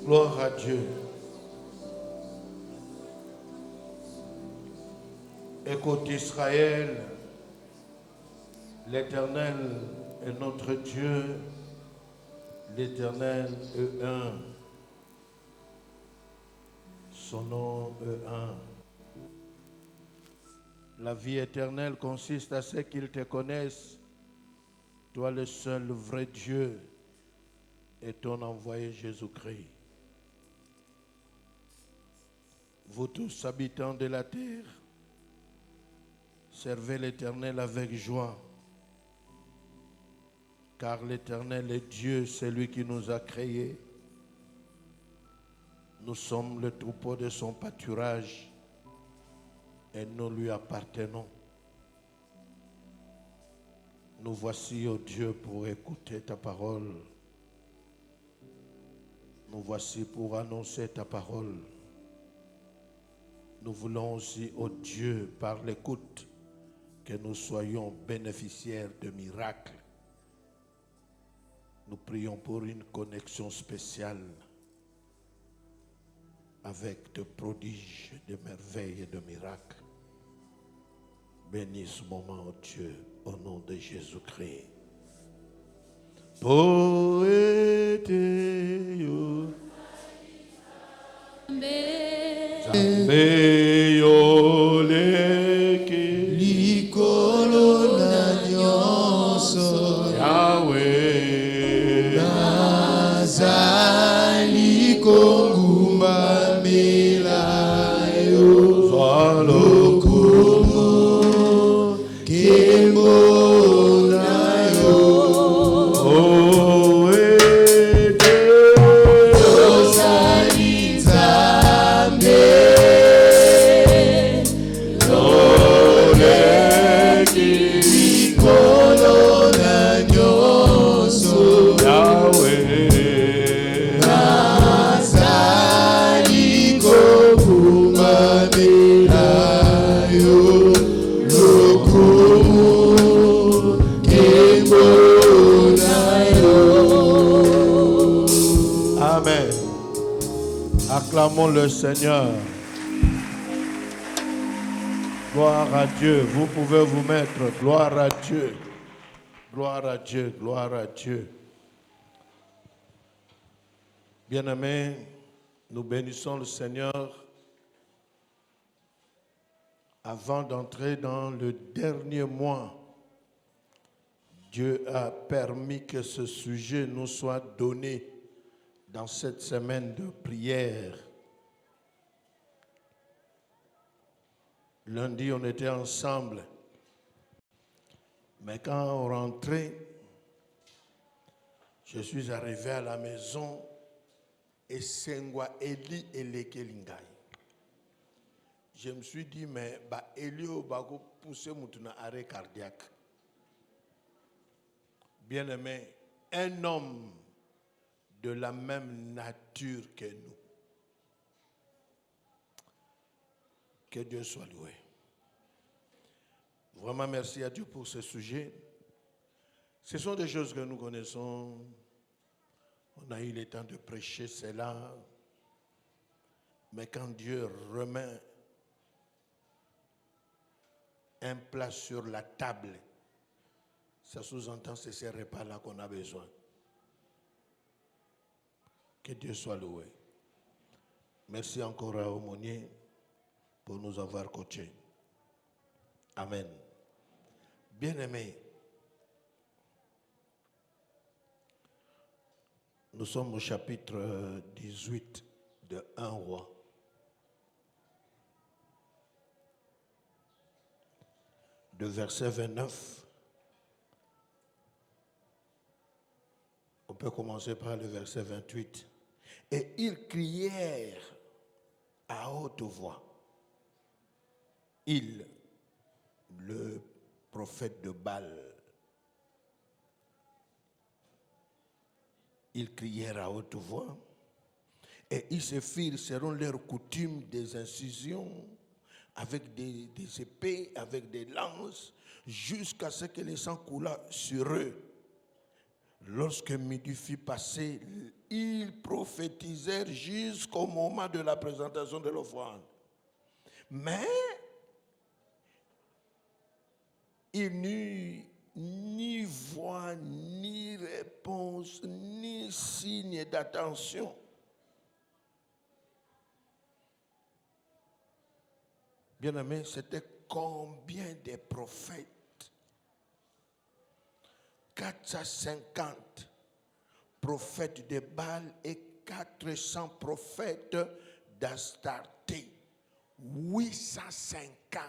Gloire à Dieu. Écoute Israël, l'Éternel est notre Dieu, l'Éternel est un. Son nom est un. La vie éternelle consiste à ce qu'ils te connaissent, toi le seul vrai Dieu et ton envoyé Jésus-Christ. Vous tous habitants de la terre, servez l'Éternel avec joie, car l'Éternel est Dieu, c'est lui qui nous a créés. Nous sommes le troupeau de son pâturage et nous lui appartenons. Nous voici, ô Dieu, pour écouter ta parole. Nous voici pour annoncer ta parole. Nous voulons aussi, ô Dieu, par l'écoute, que nous soyons bénéficiaires de miracles. Nous prions pour une connexion spéciale avec de prodiges, de merveilles et de miracles. Bénis ce moment, ô Dieu, au nom de Jésus-Christ. Poeteo Zambeyo leke Likolo na nyonso Yahweh nazali kongumba melayo lokumu kembo nayo ozali nzambe loleki likolo na nyonso nazali kongumba melayo lokumu kembo nayo. Amen. Acclamons le Seigneur. Gloire à Dieu. Vous pouvez vous mettre. Gloire à Dieu. Gloire à Dieu. Gloire à Dieu. Bien-aimés, nous bénissons le Seigneur. Avant d'entrer dans le dernier mois, Dieu a permis que ce sujet nous soit donné dans cette semaine de prière. Lundi, on était ensemble. Mais quand on rentrait, je suis arrivé à la maison et Sengwa Eli Elekelingai. Je me suis dit, mais Elio va pousser mon arrêt cardiaque. Bien-aimé, un homme de la même nature que nous. Que Dieu soit loué. Vraiment merci à Dieu pour ce sujet. Ce sont des choses que nous connaissons. On a eu le temps de prêcher cela. Mais quand Dieu remet un plat sur la table, ça sous-entend c'est ces repas-là qu'on a besoin. Que Dieu soit loué. Merci encore à Aumônier pour nous avoir coachés. Amen. Bien-aimés, nous sommes au chapitre 18 de 1 roi. De verset 29. On peut commencer par le verset 28. Et ils crièrent à haute voix. Il, le prophète de Baal, ils crièrent à haute voix et ils se firent selon leur coutume des incisions avec des épées, avec des lances, jusqu'à ce que le sang coulât sur eux. Lorsque midi fut passé, ils prophétisèrent jusqu'au moment de la présentation de l'offrande. Mais il n'y eut ni voix, ni réponse, ni signe d'attention. Bien-aimés, c'était combien de prophètes? 450 prophètes de Baal et 400 prophètes d'Astarté. 850.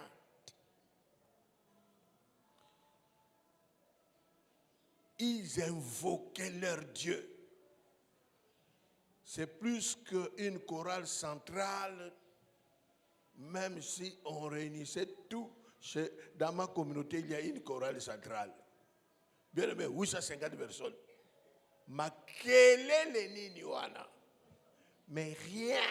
Ils invoquaient leur Dieu. C'est plus qu'une chorale centrale, même si on réunissait tout. Dans ma communauté, il y a une chorale centrale. Bien aimé, 850 personnes. Ma quelle est le niniwana? Mais rien.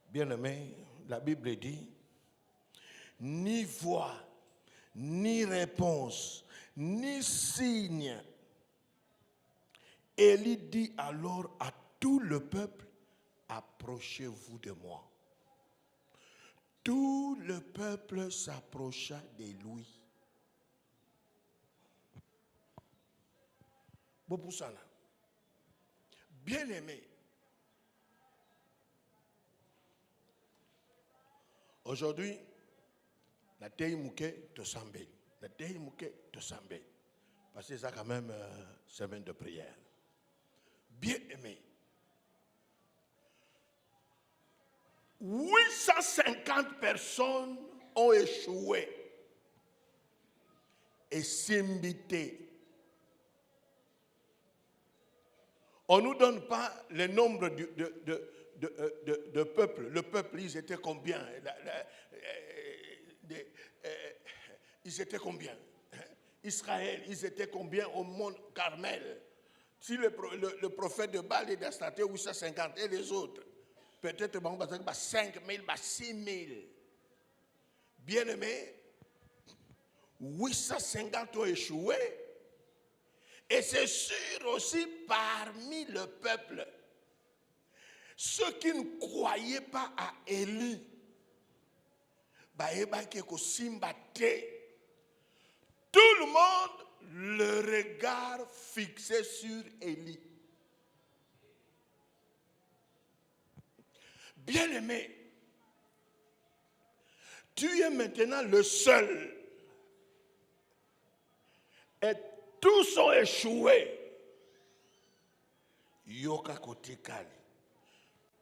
Bien aimé, la Bible dit, ni voix, ni réponse, ni signe. Élie dit alors à tout le peuple, approchez-vous de moi. Tout le peuple s'approcha de lui. Bien-aimé, aujourd'hui, la tei mouke te semble. La tei mouke te semble. Parce que ça quand même semaine de prière. Bien-aimé, 850 personnes ont échoué et s'imbité. On ne nous donne pas le nombre de peuples. Le peuple, ils étaient combien? Ils étaient combien? Israël, ils étaient combien au mont Carmel? Si le prophète de Baal et d'Astarté, 850, et les autres, peut-être 5 000, 6 000. Bien-aimés, 850 ont échoué. Et c'est sûr aussi parmi le peuple, ceux qui ne croyaient pas à Élie, tout le monde le regard fixé sur Élie. Bien-aimé, tu es maintenant le seul. Et tous ont échoué. Yoka Kotikali.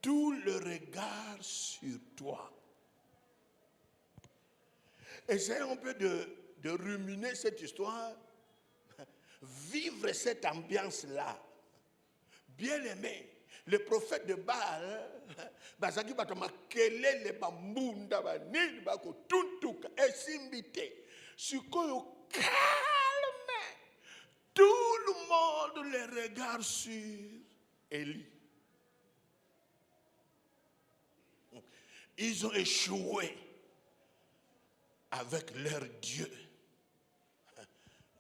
Tout le regard sur toi. Essayons un peu de ruminer cette histoire. Vivre cette ambiance-là. Bien-aimé. Le prophète de Baal, bazaki batoma kelele bambunda banini bako tuntuka esimbité. Sikoyo calme. Tout le monde les regarde sur Élie. Ils ont échoué avec leur Dieu.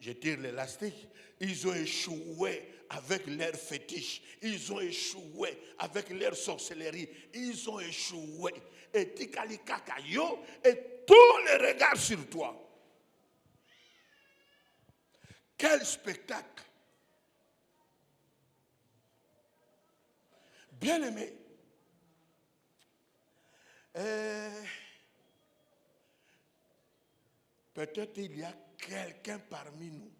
Je tire l'élastique. Ils ont échoué avec leurs fétiches. Ils ont échoué avec leur sorcellerie. Ils ont échoué. Et tikali kakayo, et tous les regards sur toi. Quel spectacle! Bien-aimé, peut-être il y a quelqu'un parmi nous.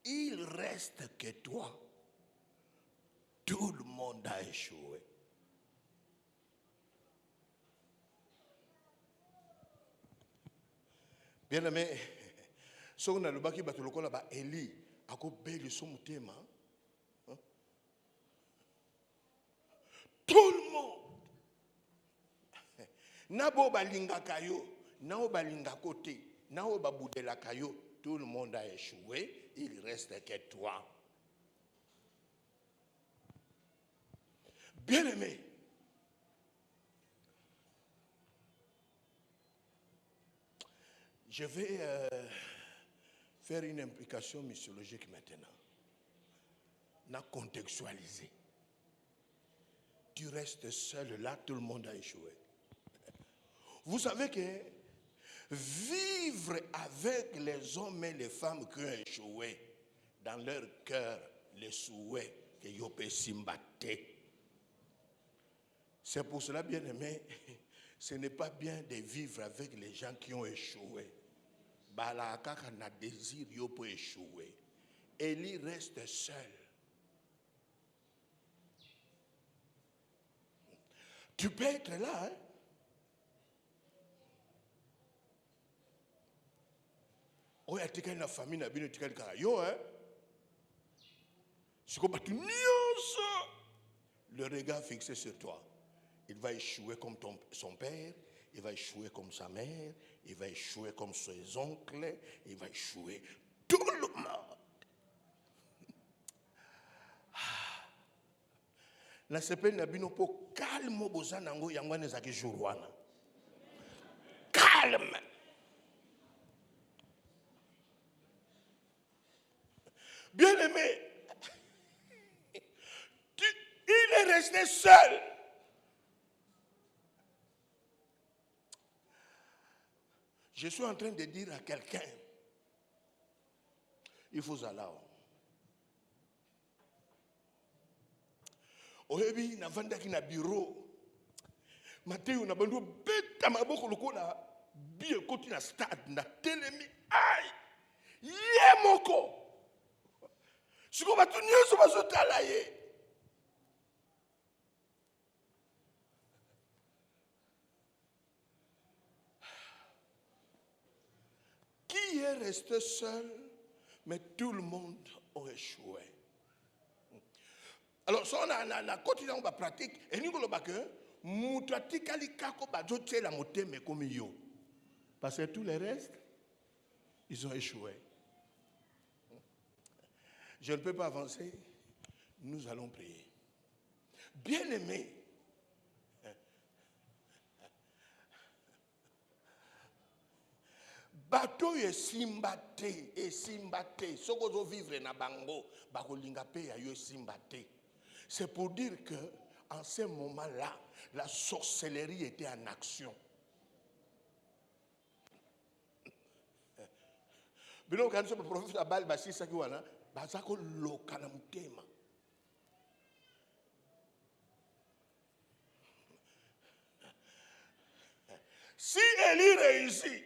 Il reste que toi. Tout le monde a échoué. Bien-aimé, si on a le baki batuloko là-bas, Élie, a ko beli son thème. Tout le monde. Nabo balinga kayo, nao balinga côté, nao baboudela kayo, tout le monde a échoué, il reste que toi. Bien-aimé, Je vais faire une implication missiologique maintenant. On a contextualisé. Tu restes seul là, tout le monde a échoué. Vous savez que vivre avec les hommes et les femmes qui ont échoué, dans leur cœur, les souhaits que Yopé Simbaté. C'est pour cela, bien aimé, ce n'est pas bien de vivre avec les gens qui ont échoué. Balaka n'a désir Yopé échouer. Élie reste seul. Tu peux être là, hein? Oh, il y a une famille, il y a une famille, hein? C'est comme le regard fixé sur toi. Il va échouer comme son père, il va échouer comme sa mère, il va échouer comme ses oncles, il va échouer tout le monde. La sepene na bino po calme bozana ngo yangwane zaki jourwana. Calme. Bien aimé, il est resté seul. Je suis en train de dire à quelqu'un, il faut aller là. Oyebi na vandaki na bureau. Mateo na bando beta maboko lokola bien koti na stade na telemi ai. Ye moko. Siko batu nyonso bazotala ye. Qui est resté seul, mais tout le monde a échoué. Alors, si on a continué à pratiquer, et nous avons dit que nous avons la montée, mais comme yo. Parce que tous les restes, ils ont échoué. Je ne peux pas avancer. Nous allons prier. Bien-aimés, bateau est simbate. Soko vivre na bango, bakolinga pe ya yo simbate. C'est pour dire que en ce moment-là, la sorcellerie était en action. Bino quand le prophète Abal basi sakiwana, bazako lokana mutema. Si Élie réussit,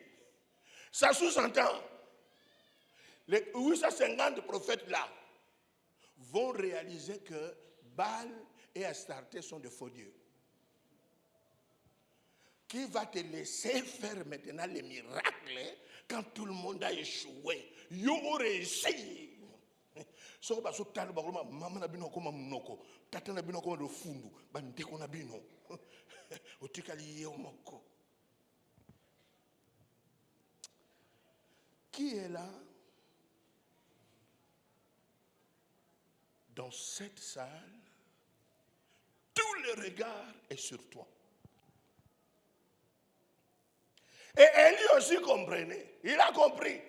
ça sous-entend, les 850 prophètes là vont réaliser que Baal et Astarté sont de faux dieux. Qui va te laisser faire maintenant les miracles quand tout le monde a échoué? Yo réussi. So ba so talo ba ko mama na bino ko mamnoko, tata na bino ko do fundu, ba ndeko na bino. Otikali yo moko. Qui est là dans cette salle? Tout le regard est sur toi. Et Élie aussi comprenait. Il a compris.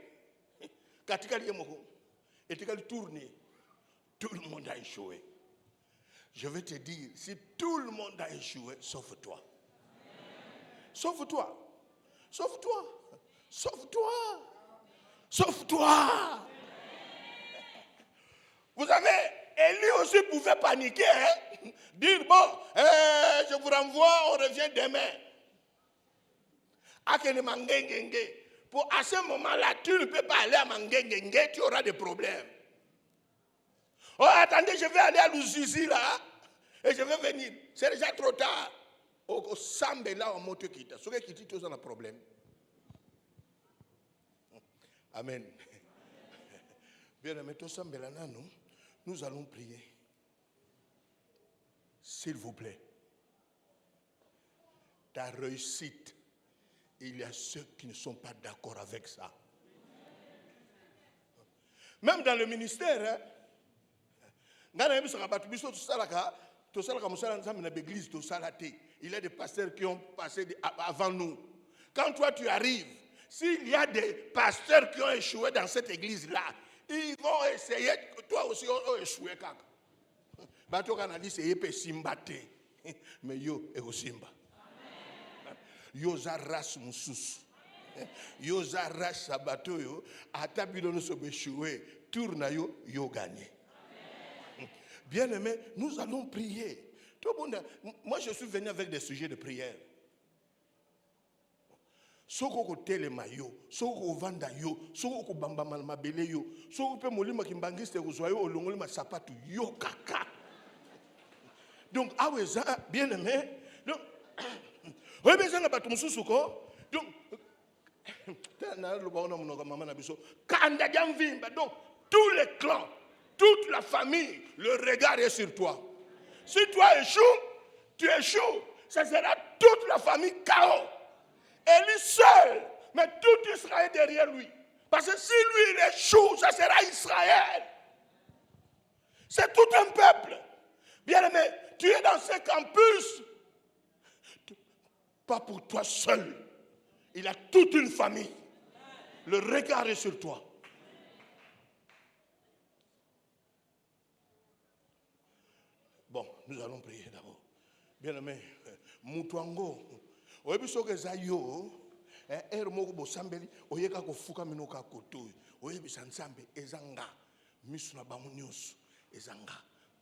Katikali yemoko, etikali tourné. Tout le monde a échoué. Je vais te dire, si tout le monde a échoué, sauf toi. Sauf toi. Sauf toi. Sauf toi. Sauf toi. Vous savez, Élie aussi pouvait paniquer, hein? Dire, bon, je vous renvoie, on revient demain. Pour à ce moment-là, tu ne peux pas aller à Mangengenge, tu auras des problèmes. Oh, attendez, je vais aller à Luzizi là, et je vais venir. C'est déjà trop tard. Au Sambe là, on monte quitte. Ce qui quitte, tous ont un problème. Amen. Bien aimé, tout Sambe là, nous allons prier. S'il vous plaît. Ta réussite, il y a ceux qui ne sont pas d'accord avec ça. Même dans le ministère, il y a des pasteurs qui ont passé avant nous. Quand toi tu arrives, S'il y a des pasteurs qui ont échoué dans cette église-là, ils vont essayer, toi aussi, on échoué. Bato kana dit c'est yé simba te, mais yo et au simba. Yo za ras musus, yo za ras sabato yo, atabilo no sobe échoué, tourne yo yo gagné. Bien aimé, nous allons prier. Tout le monde, moi je suis venu avec des sujets de prière. Soko ko telema yo, soko ko vanda yo, soko ko bamba malmabele yo, soko pe molima kimbangiste ko zoyo olongoli ma sapatu yo kaka. Donc aweza bien aimé. Donc oui besoin ba tout mususu ko. Donc tana lo ba ona munoka mama na biso. Kanda jamvimba. Donc tous les clans, toute la famille, le regard est sur toi. Si toi échoues, tu échoues, ça sera toute la famille chaos. Et lui seul, mais tout Israël derrière lui. Parce que si lui il échoue, ça sera Israël. C'est tout un peuple. Bien aimé, tu es dans ce campus, pas pour toi seul. Il a toute une famille. Le regard est sur toi. Bon, nous allons prier d'abord. Bien aimé, Moutouango. Oyebisoke zayo moko bosambeli oyeka kofuka minoka koto oyebisa nzambe ezanga misu na bango nyonso ezanga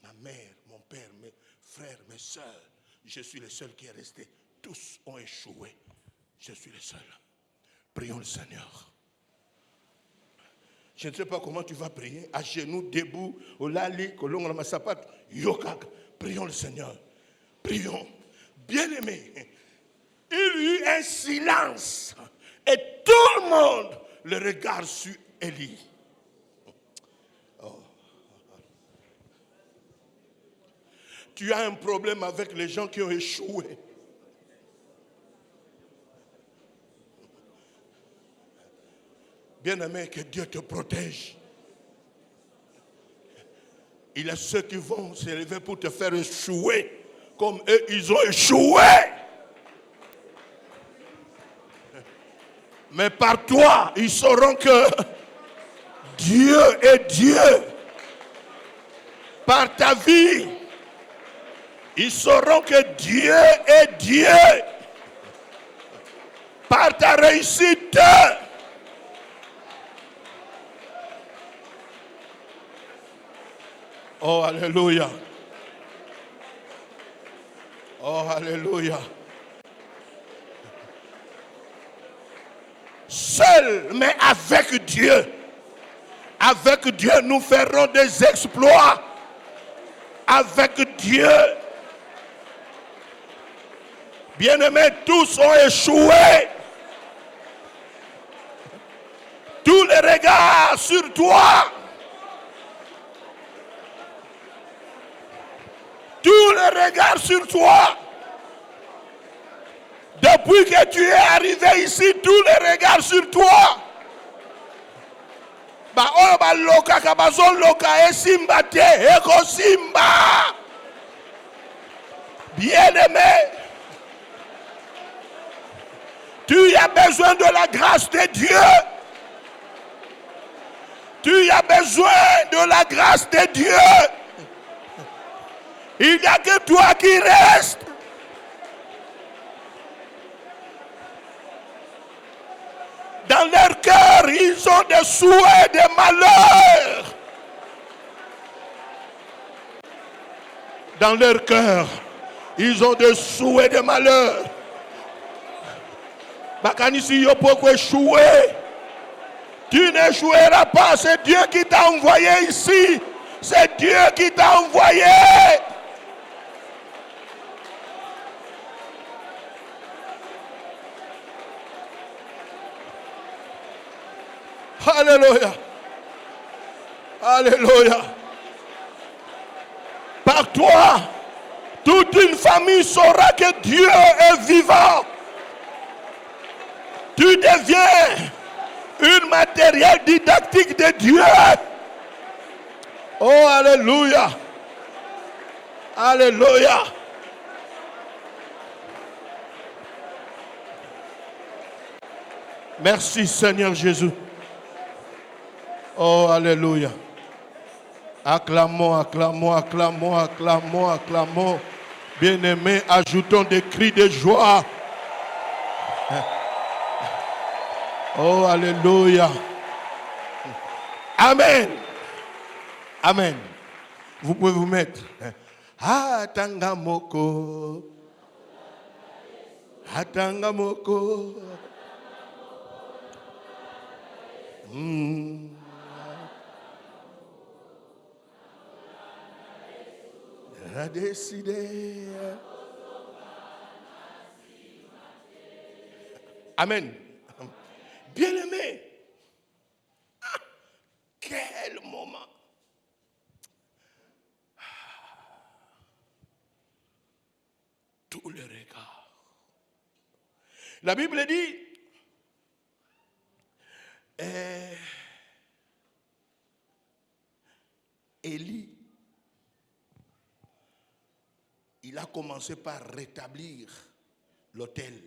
ma mère, mon père, mes frères, mes sœurs, je suis le seul qui est resté, tous ont échoué, je suis le seul. Prions le Seigneur. Je ne sais pas comment tu vas prier, à genoux, debout, au lali, kolongo na masapat, yokak. Prions le Seigneur. Prions. Bien-aimé, il y eut un silence et tout le monde le regarde sur Élie. Oh. Tu as un problème avec les gens qui ont échoué. Bien-aimé, que Dieu te protège. Il y a ceux qui vont s'élever pour te faire échouer comme eux, ils ont échoué. Mais par toi, ils sauront que Dieu est Dieu. Par ta vie, ils sauront que Dieu est Dieu. Par ta réussite, oh, alléluia. Oh, alléluia. Seul, mais avec Dieu. Avec Dieu, nous ferons des exploits. Avec Dieu. Bien-aimés, tous ont échoué. Tous les regards sur toi. Tous les regards sur toi. Depuis que tu es arrivé ici, tous les regards sur toi. Bien-aimé, tu as besoin de la grâce de Dieu. Tu as besoin de la grâce de Dieu. Il n'y a que toi qui reste. Dans leur cœur, ils ont des souhaits de malheur. Dans leur cœur, ils ont des souhaits de malheur. Bakanisi yo pourquoi échouer? Tu n'échoueras pas, c'est Dieu qui t'a envoyé ici. C'est Dieu qui t'a envoyé. Alléluia. Alléluia. Par toi, toute une famille saura que Dieu est vivant. Tu deviens une matériel didactique de Dieu. Oh, alléluia. Alléluia. Merci Seigneur Jésus. Oh, alléluia. Acclamons, acclamons, acclamons, acclamons, acclamons. Bien-aimés, ajoutons des cris de joie. Oh, alléluia. Amen. Amen. Vous pouvez vous mettre. Atangamoko. Atangamoko. A décidé. Amen. Bien-aimé. Quel moment. Tous les regards. La Bible dit, Élie, il a commencé par rétablir l'autel.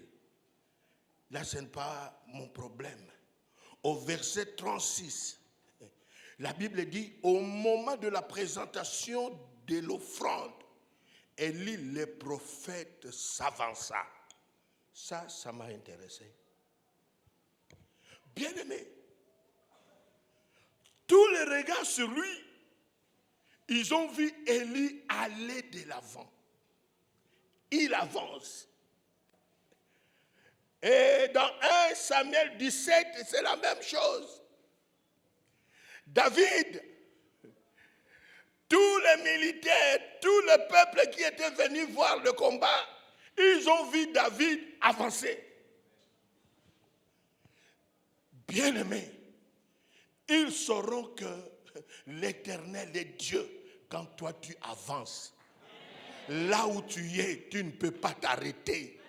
Là, ce n'est pas mon problème. Au verset 36, la Bible dit, au moment de la présentation de l'offrande, Élie, le prophète, s'avança. Ça m'a intéressé. Bien-aimé, tous les regards sur lui, ils ont vu Élie aller de l'avant. Il avance. Et dans 1 Samuel 17, c'est la même chose. David, tous les militaires, tout le peuple qui était venu voir le combat, ils ont vu David avancer. Bien-aimés, ils sauront que l'Éternel est Dieu quand toi tu avances. Là où tu es, tu ne peux pas t'arrêter.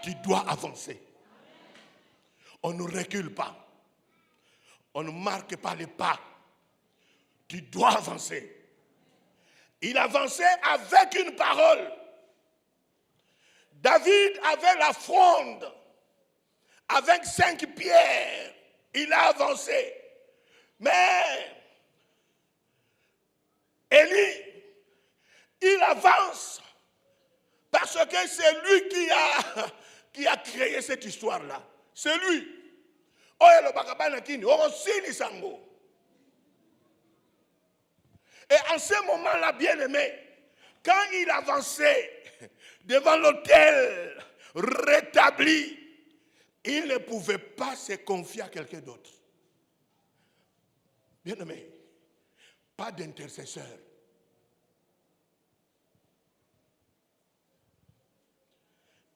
Tu dois avancer. On ne recule pas. On ne marque pas les pas. Tu dois avancer. Il avançait avec une parole. David avait la fronde. Avec 5 pierres, il a avancé. Mais Élie, il avance parce que c'est lui qui a créé cette histoire-là. C'est lui. Et en ce moment-là, bien-aimé, quand il avançait devant l'autel rétabli, il ne pouvait pas se confier à quelqu'un d'autre. Bien-aimé, pas d'intercesseur.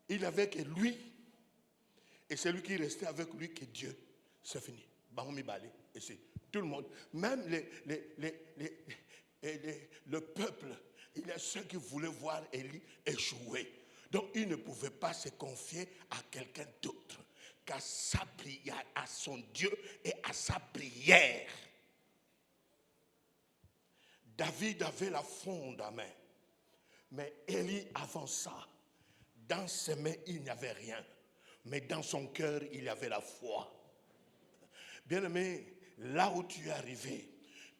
Il n'avait que lui et celui qui restait avec lui que Dieu. C'est fini. Et c'est tout le monde. Même le peuple, il y a ceux qui voulaient voir Élie échouer. Donc il ne pouvait pas se confier à quelqu'un d'autre qu'à sa prière, à son Dieu et à sa prière. David avait la fronde à main, mais Élie avança. Dans ses mains, il n'y avait rien, mais dans son cœur, il y avait la foi. Bien-aimé, là où tu es arrivé,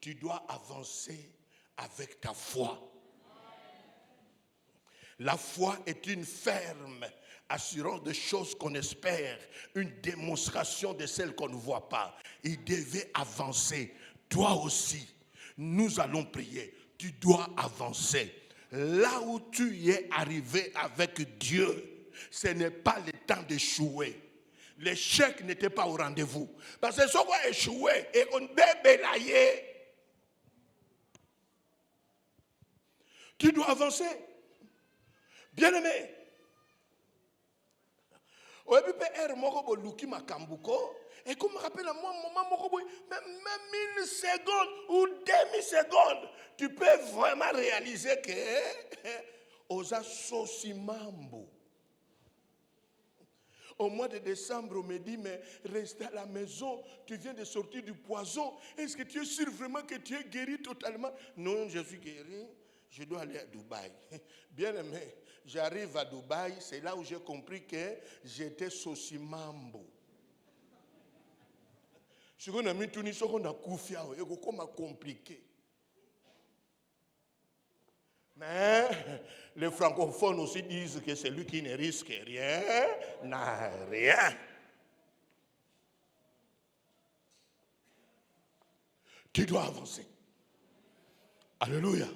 tu dois avancer avec ta foi. La foi est une ferme assurance de choses qu'on espère, une démonstration de celles qu'on ne voit pas. Il devait avancer. Toi aussi, nous allons prier. Tu dois avancer. Là où tu es arrivé avec Dieu, ce n'est pas le temps d'échouer. L'échec n'était pas au rendez-vous. Parce que si on va échouer et on débelaye, tu dois avancer. Bien-aimé. Et comme je me rappelle, même 1 seconde ou demi-seconde, tu peux vraiment réaliser que Osa Sosimambo. Au mois de décembre, on me dit, mais reste à la maison, tu viens de sortir du poison. Est-ce que tu es sûr vraiment que tu es guéri totalement? Non, je suis guéri, je dois aller à Dubaï. Bien aimé, j'arrive à Dubaï, c'est là où j'ai compris que j'étais Sosimambo. Ce qu'on a mis tout ce qu'on a confié, c'est comme compliqué. Mais les francophones aussi disent que celui qui ne risque rien n'a rien. Tu dois avancer. Alléluia.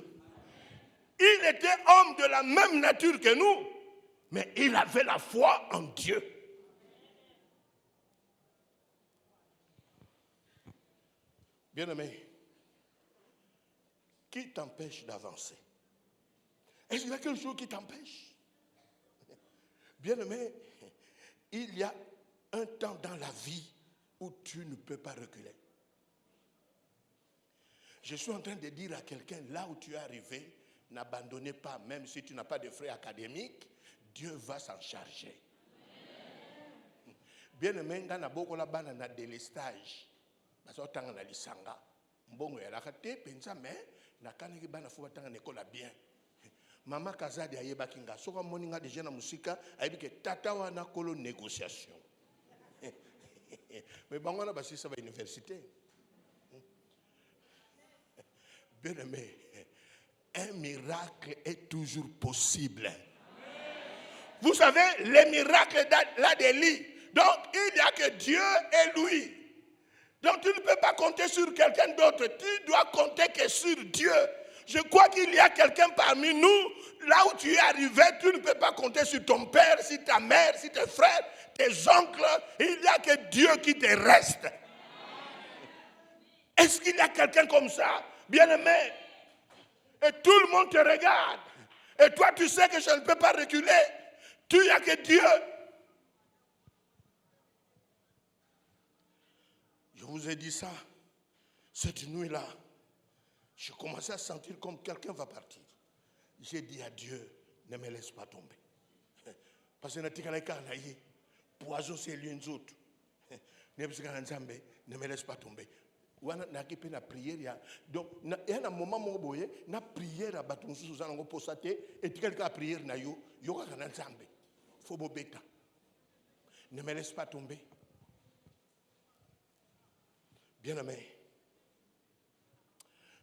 Il était homme de la même nature que nous, mais il avait la foi en Dieu. Bien-aimé, qui t'empêche d'avancer? Est-ce qu'il y a quelque chose qui t'empêche? Bien-aimé, il y a un temps dans la vie où tu ne peux pas reculer. Je suis en train de dire à quelqu'un, là où tu es arrivé, n'abandonnez pas, même si tu n'as pas de frais académiques, Dieu va s'en charger. Bien-aimé, dans la boko la bana na délestage, parce que tant na lisanga, mbongo ya la kate pensa mais na kaniki bana fuba tant na école bien. Mama Kazadi ayeba kinga, soka moninga de jeune musika, ayebi que tata wana kolo négociation. Mais bango na basi ça va université. Bien-aimé, un miracle est toujours possible. Vous savez, les miracles là d'Élie. Donc, il n'y a que Dieu et lui. Donc, tu ne peux pas compter sur quelqu'un d'autre. Tu dois compter que sur Dieu. Je crois qu'il y a quelqu'un parmi nous, là où tu es arrivé, tu ne peux pas compter sur ton père, sur ta mère, sur tes frères, tes oncles. Il n'y a que Dieu qui te reste. Est-ce qu'il y a quelqu'un comme ça, bien-aimé? Et tout le monde te regarde. Et toi, tu sais que je ne peux pas reculer. Tu n'as que Dieu. Je vous ai dit ça. Cette nuit-là, je commençais à sentir comme quelqu'un va partir. J'ai dit à Dieu, ne me laisse pas tomber. Parce que poison c'est l'une autre. Ne me laisse pas tomber. Na prière donc il y a un moment où na prière à batunsu za ngo posate et quelqu'un prière na yo ka na nzambe faut bobeta ne me laisse pas tomber. Bien-aimé,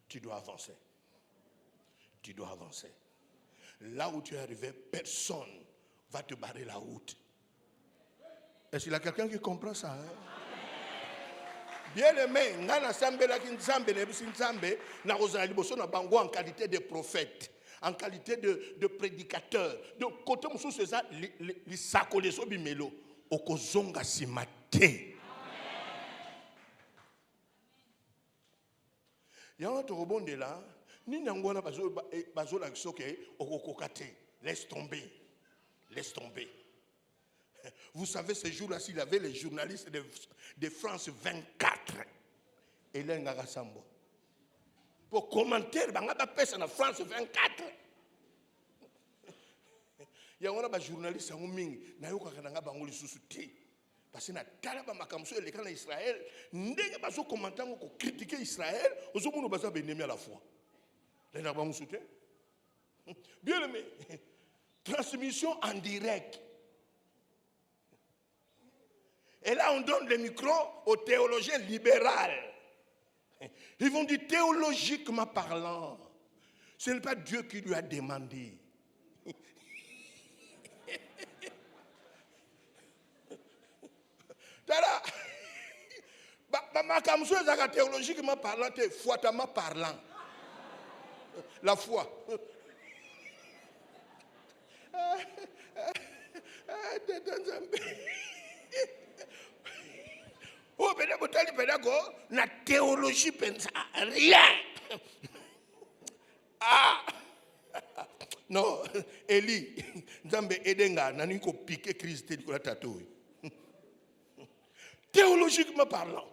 tu dois avancer. Tu dois avancer. Là où tu es arrivé, personne va te barrer la route. Est-ce qu'il y a quelqu'un qui comprend ça? Bien-aimé, en qualité de prophète, en qualité de prédicateur. Donc, quand on se ça, les sacs, les obimelo, au kozonga si maté. Il y a un autre rebond de là, ni n'angona bazo la soke au kokate. Laisse tomber, laisse tomber. Vous savez, ce jour-là, s'il y avait les journalistes de France 24, Hélène Garasambo, pour commenter, il y a France 24. Il y a un journaliste qui a dit parce que dans Israël, ils ont critiqué Israël, ils ont à la fois. Bien aimé, transmission en direct. Et là, on donne le micro aux théologiens libéraux. Ils vont dire, théologiquement parlant, ce n'est pas Dieu qui lui a demandé. Théologiquement parlant, foitement parlant. La foi. Oh, la théologie pense à rien. Ah! Non, Eli, Nzambe Edenga, n'a pas piqué Christ de la tatouille. Théologiquement parlant,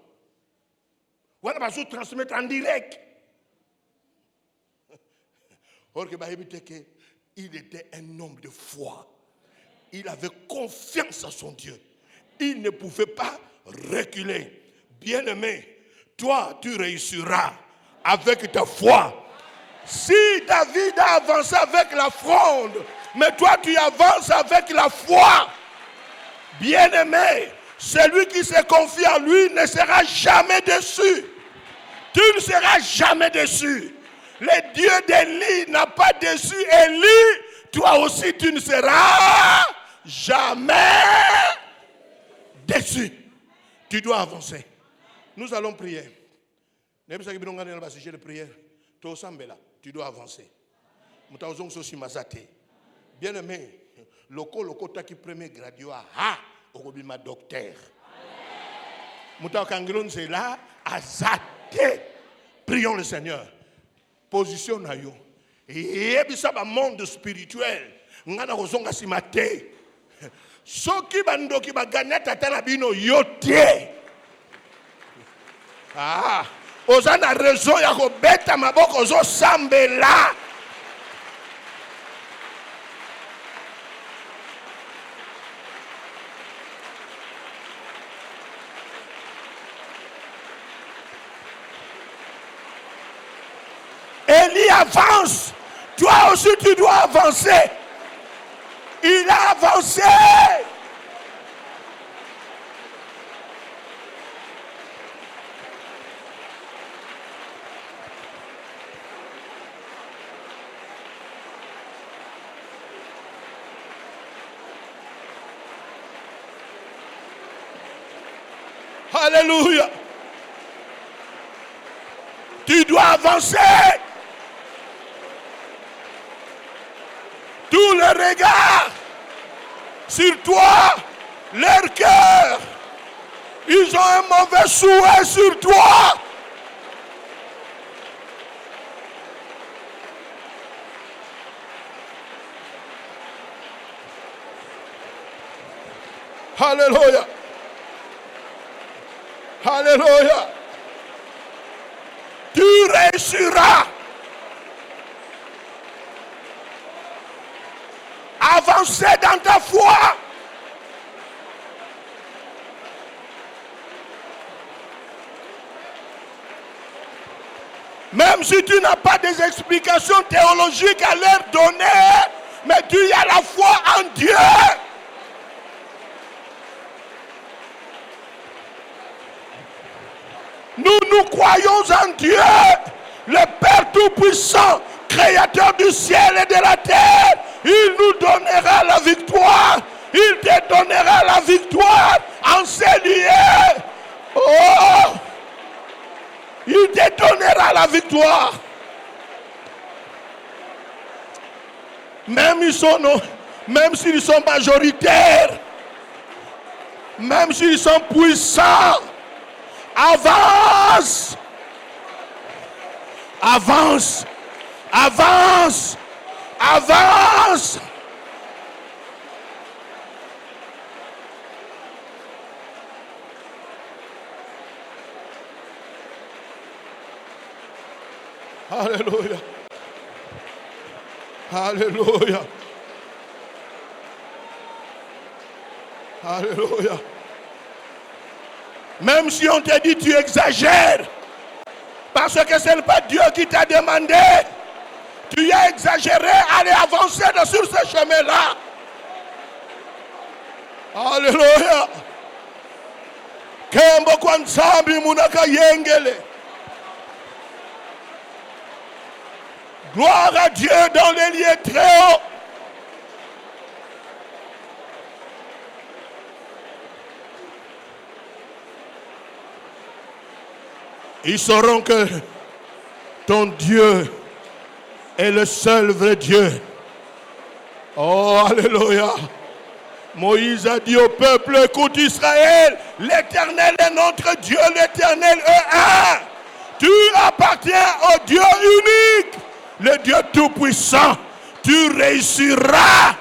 on va se transmettre en direct. Or, il était un homme de foi. Il avait confiance en son Dieu. Il ne pouvait pas reculer. Bien-aimé, toi, tu réussiras avec ta foi. Si David a avancé avec la fronde, mais toi, tu avances avec la foi. Bien-aimé, Celui qui se confie en lui ne sera jamais déçu. Tu ne seras jamais déçu. Le Dieu d'Élie n'a pas déçu Élie. Toi aussi, tu ne seras jamais déçu. Tu dois avancer. Nous allons prier. Sujet de prière. Tu dois avancer. Bien aimé, loko taki premier gradué ha okobima docteur. Muta kangilon c'est là azate. Prions le Seigneur. Position na yo. Et bisa ba monde spirituel. Ngana kozonga simate. Soki bandoki ba gagner tata na bino yote. Ah, ozana raison ya ko beta maboko zo sambela. Élie avance. Toi aussi tu dois avancer. Il a avancé. Alléluia. Tu dois avancer. Tous les regards sur toi, leur cœur, ils ont un mauvais souhait sur toi. Alléluia. Alléluia. Tu réussiras. Avancer dans ta foi. Même si tu n'as pas des explications théologiques à leur donner, mais tu as la foi en Dieu. Nous croyons en Dieu, le Père Tout-Puissant, Créateur du ciel et de la terre. Il nous donnera la victoire. Il te donnera la victoire en ces lieux. Oh! Il te donnera la victoire. Même s'ils sont majoritaires, même s'ils sont puissants, avance. Avance. Avance. Avance. Alléluia. Alléluia. Alléluia. Même si on te dit tu exagères, parce que ce n'est pas Dieu qui t'a demandé, tu as exagéré, allez avancer sur ce chemin-là. Alléluia. Kembo kwa nsambi munaka yengele. Gloire à Dieu dans les lieux très hauts. Ils sauront que ton Dieu est le seul vrai Dieu. Oh, alléluia. Moïse a dit au peuple, écoute Israël, l'Éternel est notre Dieu, l'Éternel est un. Tu appartiens au Dieu unique, le Dieu tout-puissant. Tu réussiras.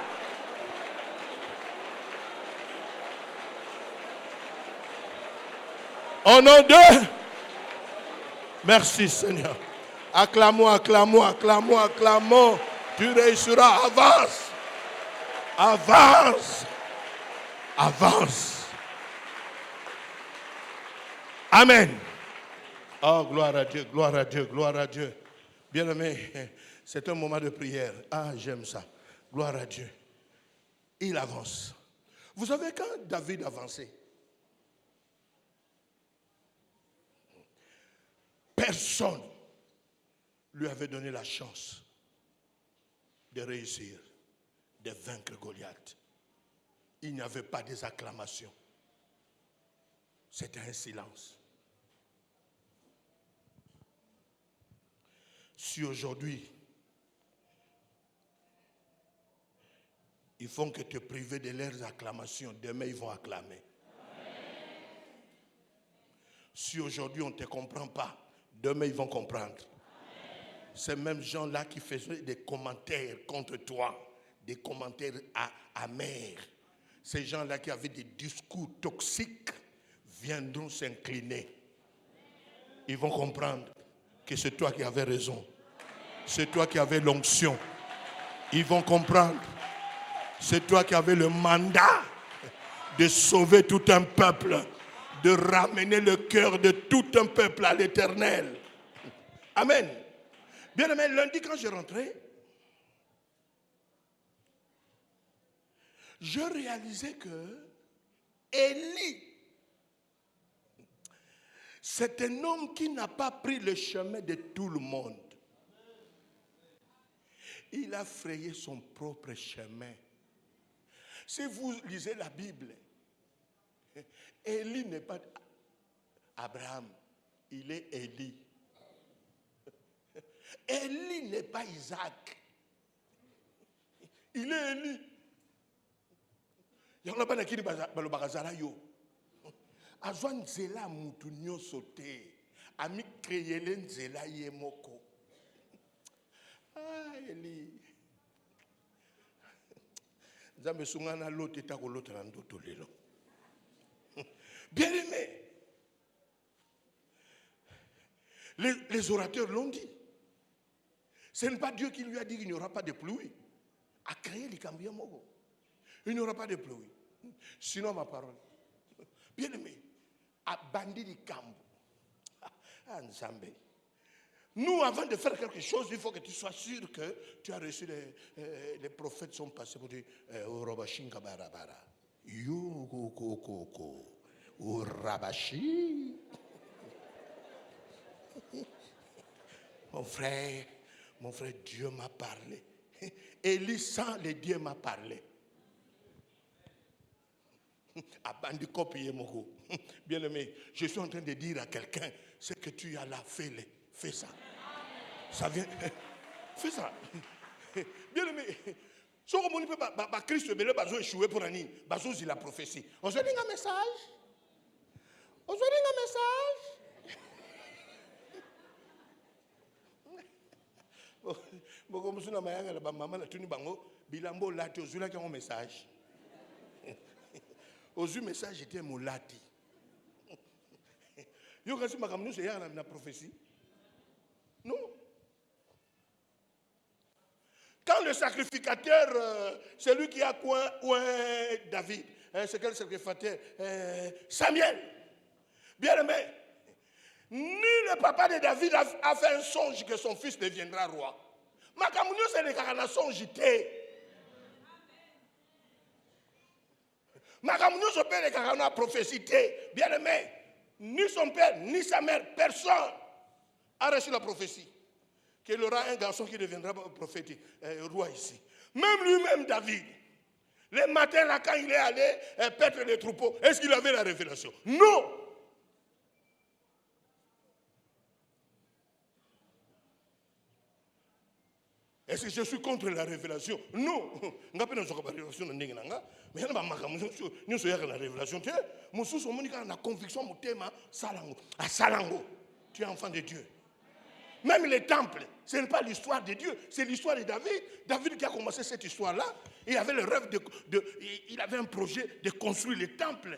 Au nom de... Merci Seigneur. Acclamons, acclamons, acclamons, acclamons. Tu réussiras. Avance. Avance. Avance. Amen. Oh, gloire à Dieu, gloire à Dieu, gloire à Dieu. Bien-aimé, c'est un moment de prière. Ah, j'aime ça. Gloire à Dieu. Il avance. Vous savez quand David avançait, personne lui avait donné la chance de réussir, de vaincre Goliath. Il n'y avait pas des acclamations. C'était un silence. Si aujourd'hui, ils font que te priver de leurs acclamations, demain ils vont acclamer. Si aujourd'hui on ne te comprend pas, demain ils vont comprendre. Ces mêmes gens-là qui faisaient des commentaires contre toi, des commentaires amers, ces gens-là qui avaient des discours toxiques, viendront s'incliner. Ils vont comprendre que c'est toi qui avais raison. C'est toi qui avais l'onction. Ils vont comprendre. C'est toi qui avais le mandat de sauver tout un peuple, de ramener le cœur de tout un peuple à l'Éternel. Amen. Bien aimé, lundi quand je rentrais, je réalisais que Élie, c'est un homme qui n'a pas pris le chemin de tout le monde. Il a frayé son propre chemin. Si vous lisez la Bible, Élie n'est pas Abraham, il est Élie. Élie n'est pas Isaac, il est Élie. Il y a un qui dit azwa nzela mutu nyonso te ami kreyele nzela ye moko. Ah, Élie. Nzambe sungana lote tako lote na ndoto lelo. Bien aimé, les orateurs l'ont dit. Ce n'est pas Dieu qui lui a dit qu'il n'y aura pas de pluie. A créé les cambiers mogo. Il n'y aura pas de pluie. Sinon ma parole. Bien aimé, a bandit du cambo. Ah, Nzambe. Nous, avant de faire quelque chose, il faut que tu sois sûr que tu as reçu les prophètes sont passés pour dire Urabashinga barabara. Yo koko. Urabashi. Mon frère, Dieu m'a parlé. Élie sans le Dieu m'a parlé. Bien aimé, je suis en train de dire à quelqu'un, ce que tu as là, fais ça. Ça vient. Fais ça. Bien aimé, si on peut pas Christ a échoué pour Annie, il a prophétie. On se dit un message. Beaucoup de maman a tenu bango, bilambo lati ozula qui a un message. Ozu message était mon lati. Yo kasi makamnu c'est la prophétie. Non. Quand le sacrificateur, celui qui a coin David, c'est quel sacrificateur? Samuel. Bien aimé, ni le papa de David a fait un songe que son fils deviendra roi. Makamnu c'est le carana songe té. Makamnu son père le carana prophétie té. Bien aimé, ni son père ni sa mère, personne a reçu la prophétie qu'il aura un garçon qui deviendra prophète, roi ici. Même lui-même, David, le matin là, quand il est allé paître les troupeaux, est-ce qu'il avait la révélation? Non. Est-ce que je suis contre la révélation? Non. Je ne suis pas contre la révélation. Mais je ne suis pas contre la révélation. Je suis contre la conviction. Tu es enfant de Dieu. Même les temples, ce n'est pas l'histoire de Dieu, c'est l'histoire de David. David qui a commencé cette histoire-là, il avait le rêve il avait un projet de construire les temples.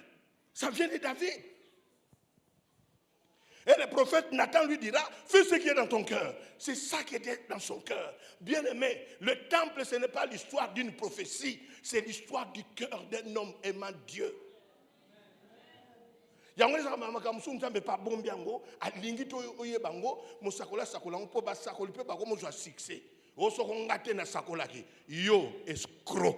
Ça vient de David. Et le prophète Nathan lui dira, fais ce qui est dans ton cœur. C'est ça qui était dans son cœur. Bien aimé, le temple, ce n'est pas l'histoire d'une prophétie, c'est l'histoire du cœur d'un homme aimant Dieu. Yango les amama kamsu nzambe pa bombi yango alingi to oye bango musakola sakola mpo ba sakoli pe bako mo jwa succès oso ko ngate na sakola ki yo escroc.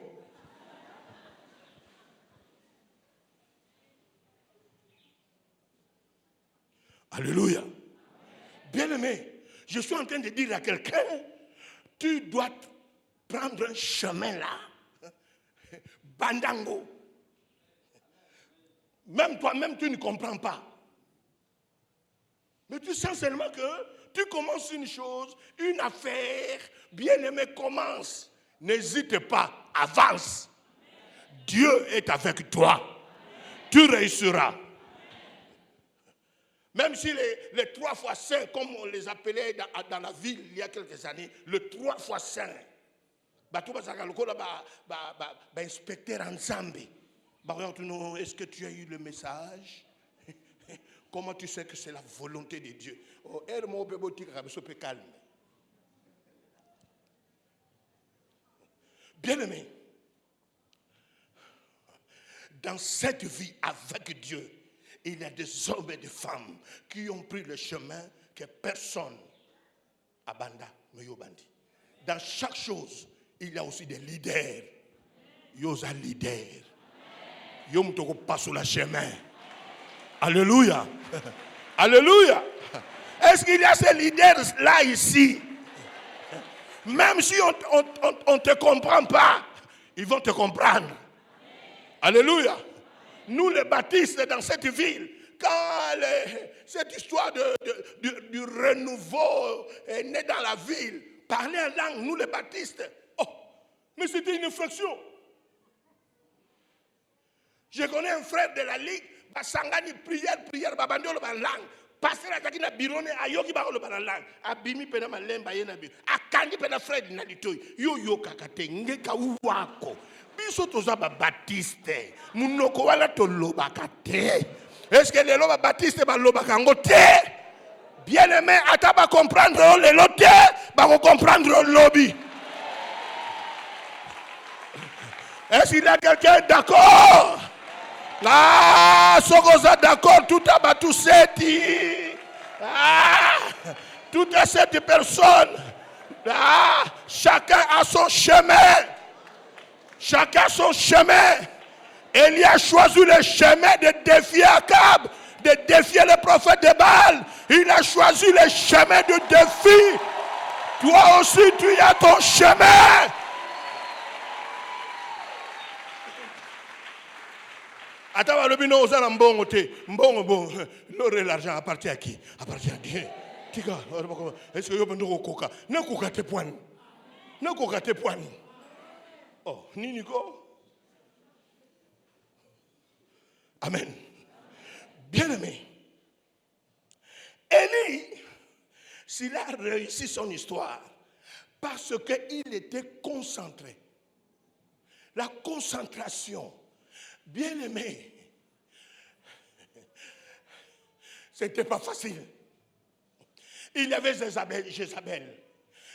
Alléluia. Bien Bien-aimé, je suis en train de dire à quelqu'un, tu dois prendre un chemin là. Bandango. Même toi-même, tu ne comprends pas. Mais tu sens seulement que tu commences une chose, une affaire, bien-aimé, commence. N'hésite pas, avance. Dieu est avec toi. Tu réussiras. Même si les 3 fois saints, comme on les appelait dans la ville il y a quelques années, le 3 fois saint, inspecteur ensemble. Est-ce que tu as eu le message? Comment tu sais que c'est la volonté de Dieu? Calme. Bien-aimé, dans cette vie avec Dieu, il y a des hommes et des femmes qui ont pris le chemin que personne abandonne. Dans chaque chose, il y a aussi des leaders. Il y a des leaders. Il y a des pas sur le chemin. Alléluia. Alléluia. Est-ce qu'il y a ces leaders-là ici? Même si on ne te comprend pas, ils vont te comprendre. Alléluia. Nous les baptistes dans cette ville, quand cette histoire du renouveau est née dans la ville, parler en langue, nous les baptistes, mais c'était une infraction. Je connais un frère de la Ligue, Basangani, prière, babandolo en langue. Pasteur atakina birone ayoki ba oloba na langue. Abimi pena malemba yena bi. Akandi pena Fred na litoi. Yo kakate ngeka uwako. Biso toza ba baptiste. Munoko wala to loba kate. Est-ce que les loba baptiste ba loba kango te? Bien-aimé, ata ba comprendre le lote, ba comprendre le lobby. Est-ce qu'il y a quelqu'un d'accord? Là, Sogoza d'accord, tout a battu toutes ces personnes. Là, chacun a son chemin. Chacun son chemin. Élie a choisi le chemin de défier Akab, de défier le prophète de Baal. Il a choisi le chemin de défi. Toi aussi, tu as ton chemin. Attends, le bino aux mbongo te, mbongo bon, l'argent appartient à qui? Appartient à Dieu. Tika, est-ce que yo bendo koka? Ne koka te poigne. Ne koka te poigne. Oh, Niniko. Amen. Bien-aimé. Élie, s'il a réussi son histoire, parce qu'il était concentré. La concentration. Bien-aimé, c'était pas facile. Il y avait Jézabel,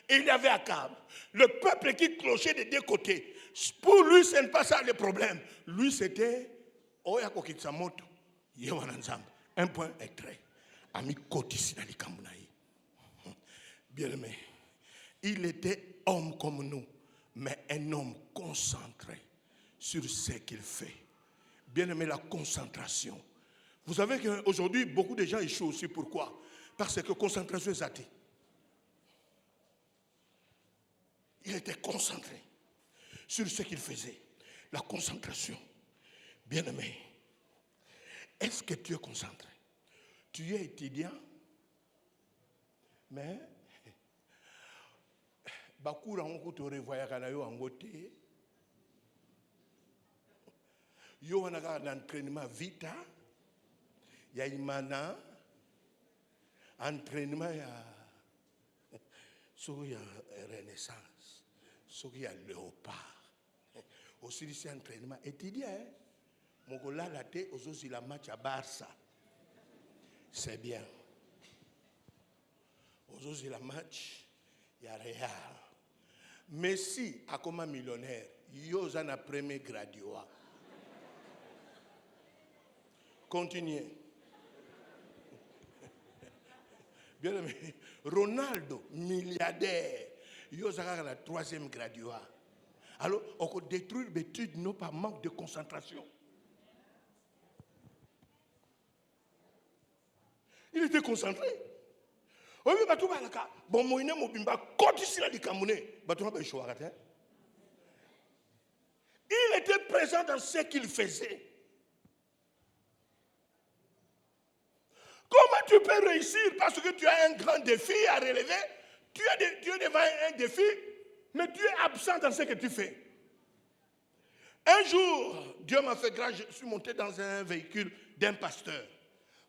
il y avait Akab, le peuple qui clochait des deux côtés. Pour lui, ce n'est pas ça le problème. Lui, c'était un point est trait. Bien-aimé, il était homme comme nous, mais un homme concentré sur ce qu'il fait. Bien-aimé, la concentration. Vous savez qu'aujourd'hui, beaucoup de gens échouent aussi. Pourquoi? Parce que concentration est athée. Il était concentré sur ce qu'il faisait. La concentration. Bien-aimé, est-ce que tu es concentré? Tu es étudiant, mais Bakura on te revoya kana yo angote. Yo on a un entraînement vita, il y a imana, entraînement il y a renaissance, il y a léopard. Aussi c'est entraînement étudiant. Mon gars la tête aussi la match à Barça, c'est bien. Aujourd'hui la match il y a Real. Messi a comme un millionnaire, yo en a premier graduat. Continuez. Bien aimé. Ronaldo, milliardaire. Il y a la troisième graduat. Alors, on peut détruire l'étude non par manque de concentration. Il était concentré. oyo batu balaka bon moine mobimba kotisi la likamune batu ba échoué. Il était présent dans ce qu'il faisait. Comment tu peux réussir parce que tu as un grand défi à relever? Tu es devant un défi, mais tu es absent dans ce que tu fais. Un jour, Dieu m'a fait grâce, je suis monté dans un véhicule d'un pasteur.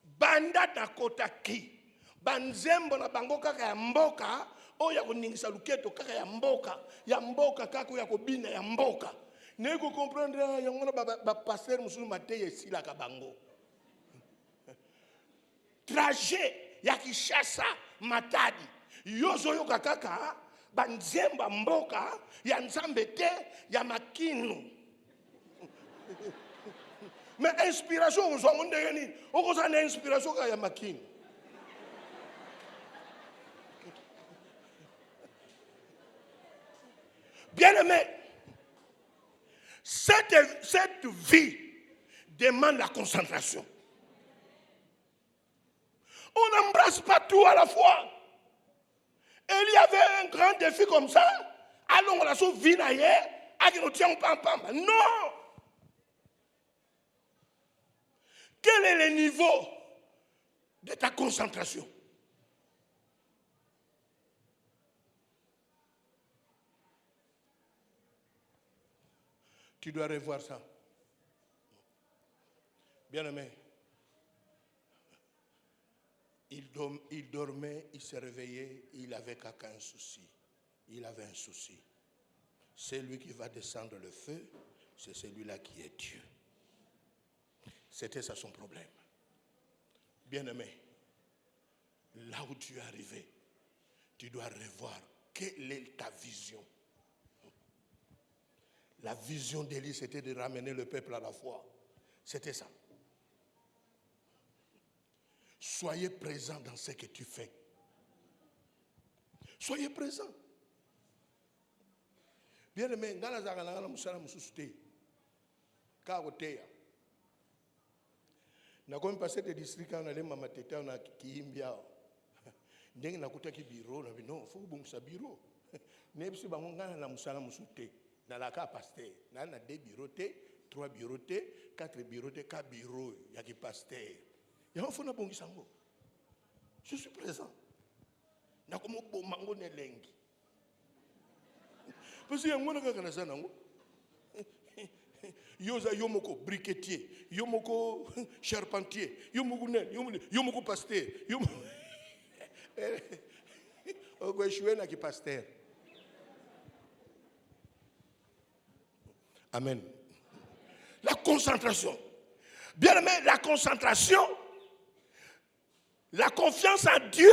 Banda Dakota ki. Banzembo na bango kaka ya mboka, o ya koningisa luketo kaka ya mboka kaka ya kobina ya mboka. Ne ko comprendre ya ngona ba pasteur musu mateye sila ka bango. Trajet ya Kishasa Matadi. Yozo yo kaka banzemba mboka ya nzambe te ya makinu. Mais inspiration on zonde ngani okoza na inspiration ka ya makinu. Bien-aimé, cette vie demande la concentration. On n'embrasse pas tout à la fois. Et il y avait un grand défi comme ça. Allons, on a sauvé Vinaye, à qui nous tient pam. Non! Quel est le niveau de ta concentration? Tu dois revoir ça. Bien-aimé, il dormait, il se réveillait, il avait un souci. Il avait un souci. C'est lui qui va descendre le feu, c'est celui-là qui est Dieu. C'était ça son problème. Bien-aimé, là où tu es arrivé, tu dois revoir quelle est ta vision. La vision d'Élie, c'était de ramener le peuple à la foi. C'était ça. Soyez présent dans ce que tu fais. Soyez présent. Bien aimé, dans la zagana musala mususte. Kagoteya. Na comme passer des districts on allait mamateta on a kiimbia. Ndenge nakuta ki bureau na non, faut bon sa bureau. Nebisi bango ngana na musala mususte. Dans la cas pasteur, na 2 bureaux, 3 bureaux, 4 bureaux, 4 bureaux, il y a qui pasteur. Il y a un fond à bon sango. Je suis présent. Na comme bon mango ne lengi. Parce que y a un monde qui a ça nango. Yoza yomoko briquetier, yomoko charpentier, yomoko pasteur, yomoko. Ogo choué na qui pasteur. Amen. La concentration. Bien aimé, la concentration, la confiance en Dieu,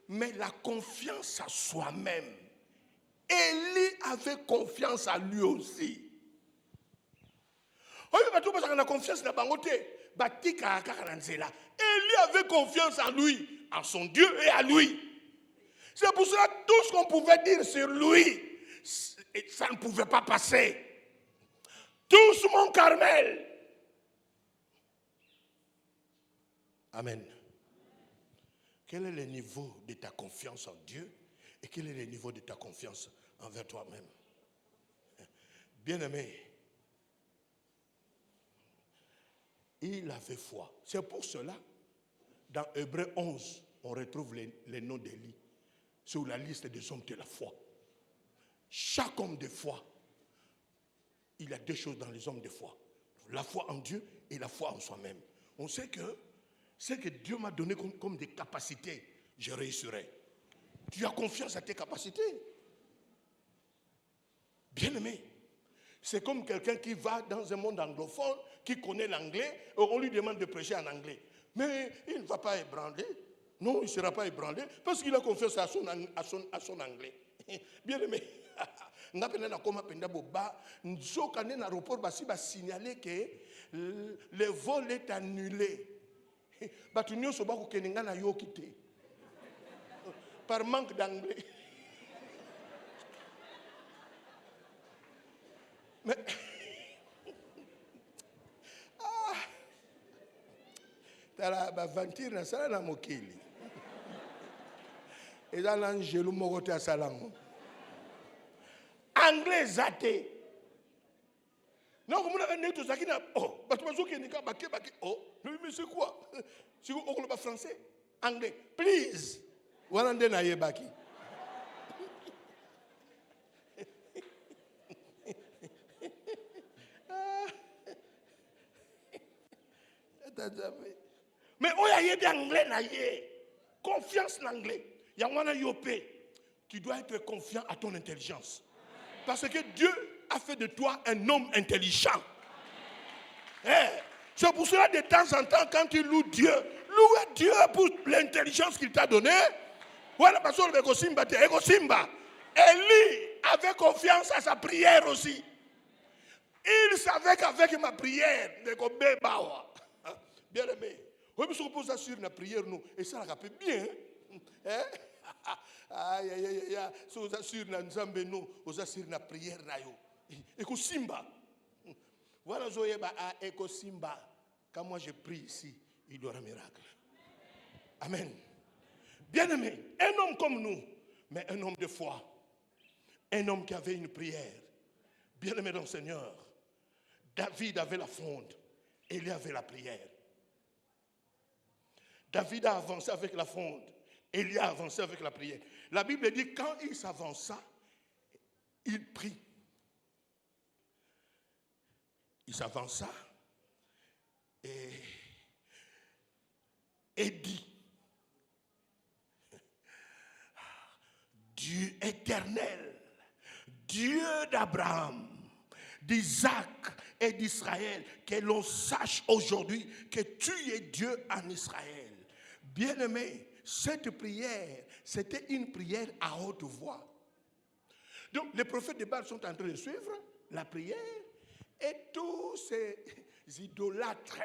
mais la confiance à soi-même. Élie avait confiance à lui aussi. Élie avait confiance en lui, en son Dieu et à lui. C'est pour cela que tout ce qu'on pouvait dire sur lui, ça ne pouvait pas passer. Tous mon Carmel. Amen. Quel est le niveau de ta confiance en Dieu et quel est le niveau de ta confiance envers toi-même? Bien-aimé, il avait foi. C'est pour cela, dans Hébreux 11, on retrouve les noms d'Élie sur la liste des hommes de la foi. Chaque homme de foi, il y a 2 choses dans les hommes de foi. La foi en Dieu et la foi en soi-même. On sait que ce que Dieu m'a donné comme des capacités, je réussirai. Tu as confiance à tes capacités. Bien-aimé, c'est comme quelqu'un qui va dans un monde anglophone, qui connaît l'anglais, et on lui demande de prêcher en anglais. Mais il ne va pas ébranler. Non, il ne sera pas ébranlé parce qu'il a confiance à son anglais. Bien-aimé. Nga pena na koma penda boba nzoka ne na aéroport basi ba signaler que le vol est annulé. Batu nyonso ba ko kenenga na yo kité. Par manque d'anglais. Mais tala ba ventir na sala na mokili. Et dans l'angelo mogote à salang. Anglais zaté. Non, comme on a un tout ça qui n'a. Oh, bah tu m'as dit qu'il n'y a pas de oh, mais c'est quoi? Si vous parlez français, anglais, please. Voilà, on a baki. Mais on a yé d'anglais na yé. Confiance en l'anglais. Il y a un yopé. Tu dois être confiant à ton intelligence. Parce que Dieu a fait de toi un homme intelligent. C'est pour cela de temps en temps, quand tu loues Dieu, loue Dieu pour l'intelligence qu'il t'a donnée. Voilà, parce que Élie avait confiance à sa prière aussi. Il savait qu'avec ma prière, bien aimé, on se repose sur la prière, nous, et ça la fait bien. Aïe, aïe, aïe, aïe, si vous assurez la nzambe, nous, vous assurez la prière, et que Simba. Voilà, Zoyeba a Eko Simba. Quand moi je prie ici, il y aura un miracle. Amen. Bien aimé, un homme comme nous, mais un homme de foi. Un homme qui avait une prière. Bien aimé dans le Seigneur. David avait la fronde. Élie avait la prière. David a avancé avec la fronde. Élie a avancé avec la prière. La Bible dit quand il s'avança, il prie. Il s'avança et dit, Dieu éternel, Dieu d'Abraham, d'Isaac et d'Israël, que l'on sache aujourd'hui que tu es Dieu en Israël. Bien-aimé, cette prière, c'était une prière à haute voix. Donc les prophètes de Baal sont en train de suivre la prière. Et tous ces idolâtres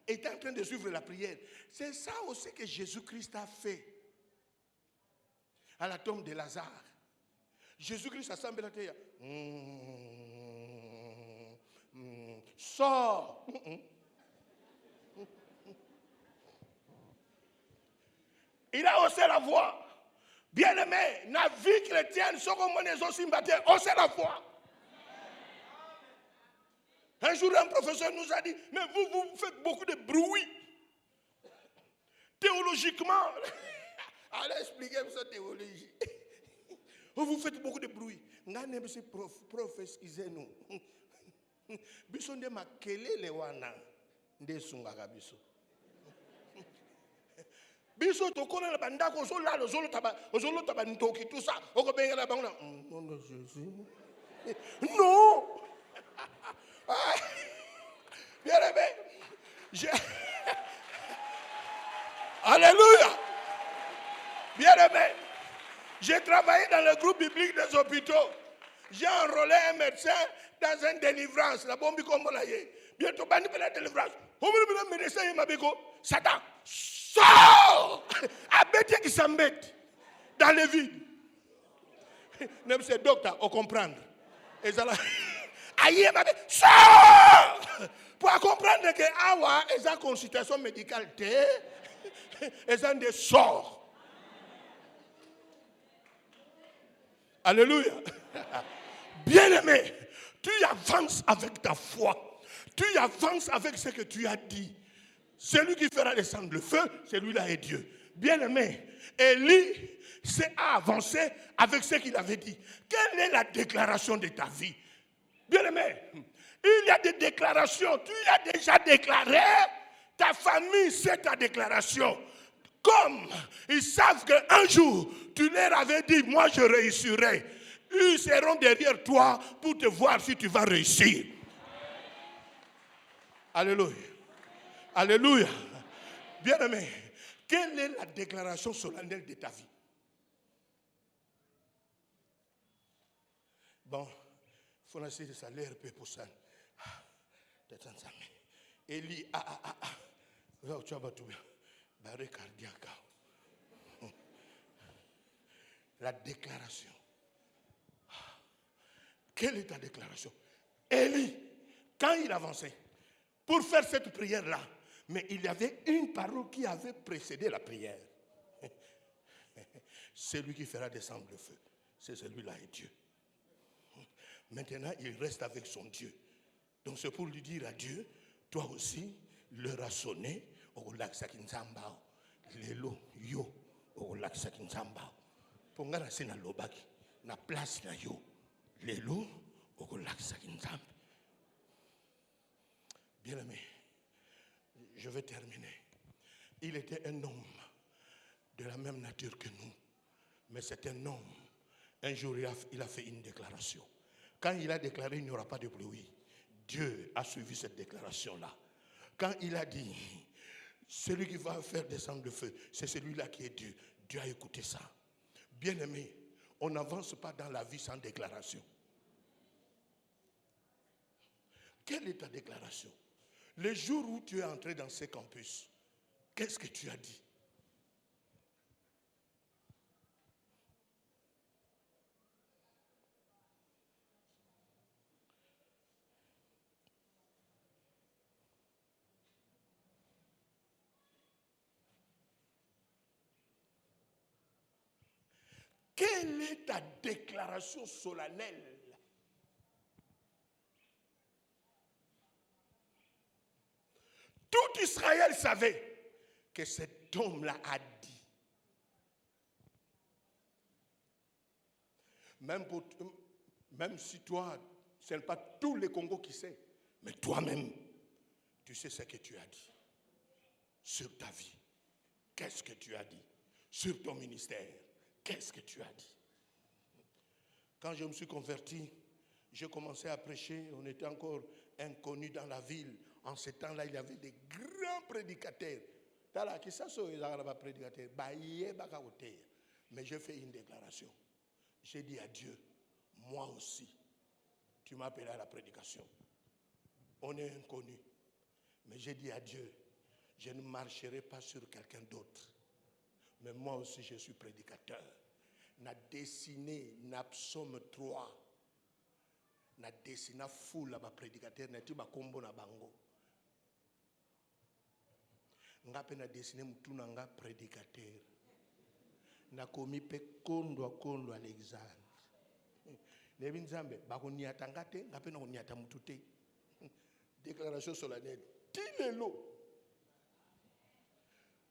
étaient en train de suivre la prière. C'est ça aussi que Jésus-Christ a fait à la tombe de Lazare. Jésus-Christ a semblé la terre. Sors. Il a haussé la voix. Bien-aimé, la vie chrétienne, ce qu'on les aussi battu, haussez la voix. Un jour, un professeur nous a dit, mais vous faites beaucoup de bruit. Théologiquement, allez expliquer sa théologie. Vous faites beaucoup de bruit. Prof, excusez-nous. Biso nde makelele wana nde sungaka biso. Biso tokona na bandako ozolala ozolota ntoki tout ça. Okobengela bango na nom de Jésus. Non. Bien aimé. Alléluia. Bien aimé. J'ai travaillé dans le groupe biblique des hôpitaux. J'ai enrôlé un médecin dans une délivrance. La bombe comme on l'a dit. Bientôt, bandi pour la délivrance. Le médecin, il m'a dit, Satan, sors! Abété qui s'embête dans le vide. Même ces docteurs, on comprendre. Et ça là. Aïe, sors! Pour comprendre que awa est une consultation médicale, est un des sorts. Alléluia. Bien-aimé, tu avances avec ta foi. Tu avances avec ce que tu as dit. Celui qui fera descendre le feu, celui-là est Dieu. Bien-aimé, Élie s'est avancé avec ce qu'il avait dit. Quelle est la déclaration de ta vie? Bien-aimé, il y a des déclarations. Tu as déjà déclaré. Ta famille sait ta déclaration. Comme ils savent qu'un jour, tu leur avais dit, moi je réussirai. Ils seront derrière toi pour te voir si tu vas réussir. Alléluia. Alléluia. Bien-aimé, quelle est la déclaration solennelle de ta vie? Bon, il faut essayer de salaire pour ça. Élie, tu as battu. La déclaration. Quelle est ta déclaration? Élie, quand il avançait, pour faire cette prière-là, mais il y avait une parole qui avait précédé la prière. Celui qui fera descendre le feu, c'est celui-là est Dieu. Maintenant, il reste avec son Dieu. Donc c'est pour lui dire à Dieu, toi aussi, l'heure a sonné, au lac Sakinzambao, lelo yo, au lac Sakinzambao. Pour nga na sena lobaki, na place na yo, lelo au lac Sakinzambao. Bien aimé, je vais terminer. Il était un homme de la même nature que nous, mais c'est un homme. Un jour, il a fait une déclaration. Quand il a déclaré il n'y aura pas de pluie, Dieu a suivi cette déclaration-là. Quand il a dit, celui qui va faire descendre le feu, c'est celui-là qui est Dieu. Dieu a écouté ça. Bien-aimé, on n'avance pas dans la vie sans déclaration. Quelle est ta déclaration? Le jour où tu es entré dans ces campus, qu'est-ce que tu as dit? Quelle est ta déclaration solennelle? Tout Israël savait que cet homme-là a dit. Même si toi, ce n'est pas tout le Congo qui sait, mais toi-même, tu sais ce que tu as dit sur ta vie. Qu'est-ce que tu as dit sur ton ministère? Qu'est-ce que tu as dit? Quand je me suis converti, j'ai commencé à prêcher. On était encore inconnus dans la ville. En ce temps-là, il y avait des grands prédicateurs. Mais j'ai fait une déclaration. J'ai dit à Dieu, moi aussi, tu m'as appelé à la prédication. On est inconnus. Mais j'ai dit à Dieu, je ne marcherai pas sur quelqu'un d'autre. Mais moi aussi, je suis prédicateur. N'a dessiné, n'a psaume 3. N'a dessiné foule à ma prédicateur, n'a dit ma combo na bango. N'a pas dessiné mutuna nga prédicateur. N'a commis pe kondo à l'examen. Nebin zambe, bako niatanga te, n'a pas niata mutute. Déclaration solennelle. Tilelo.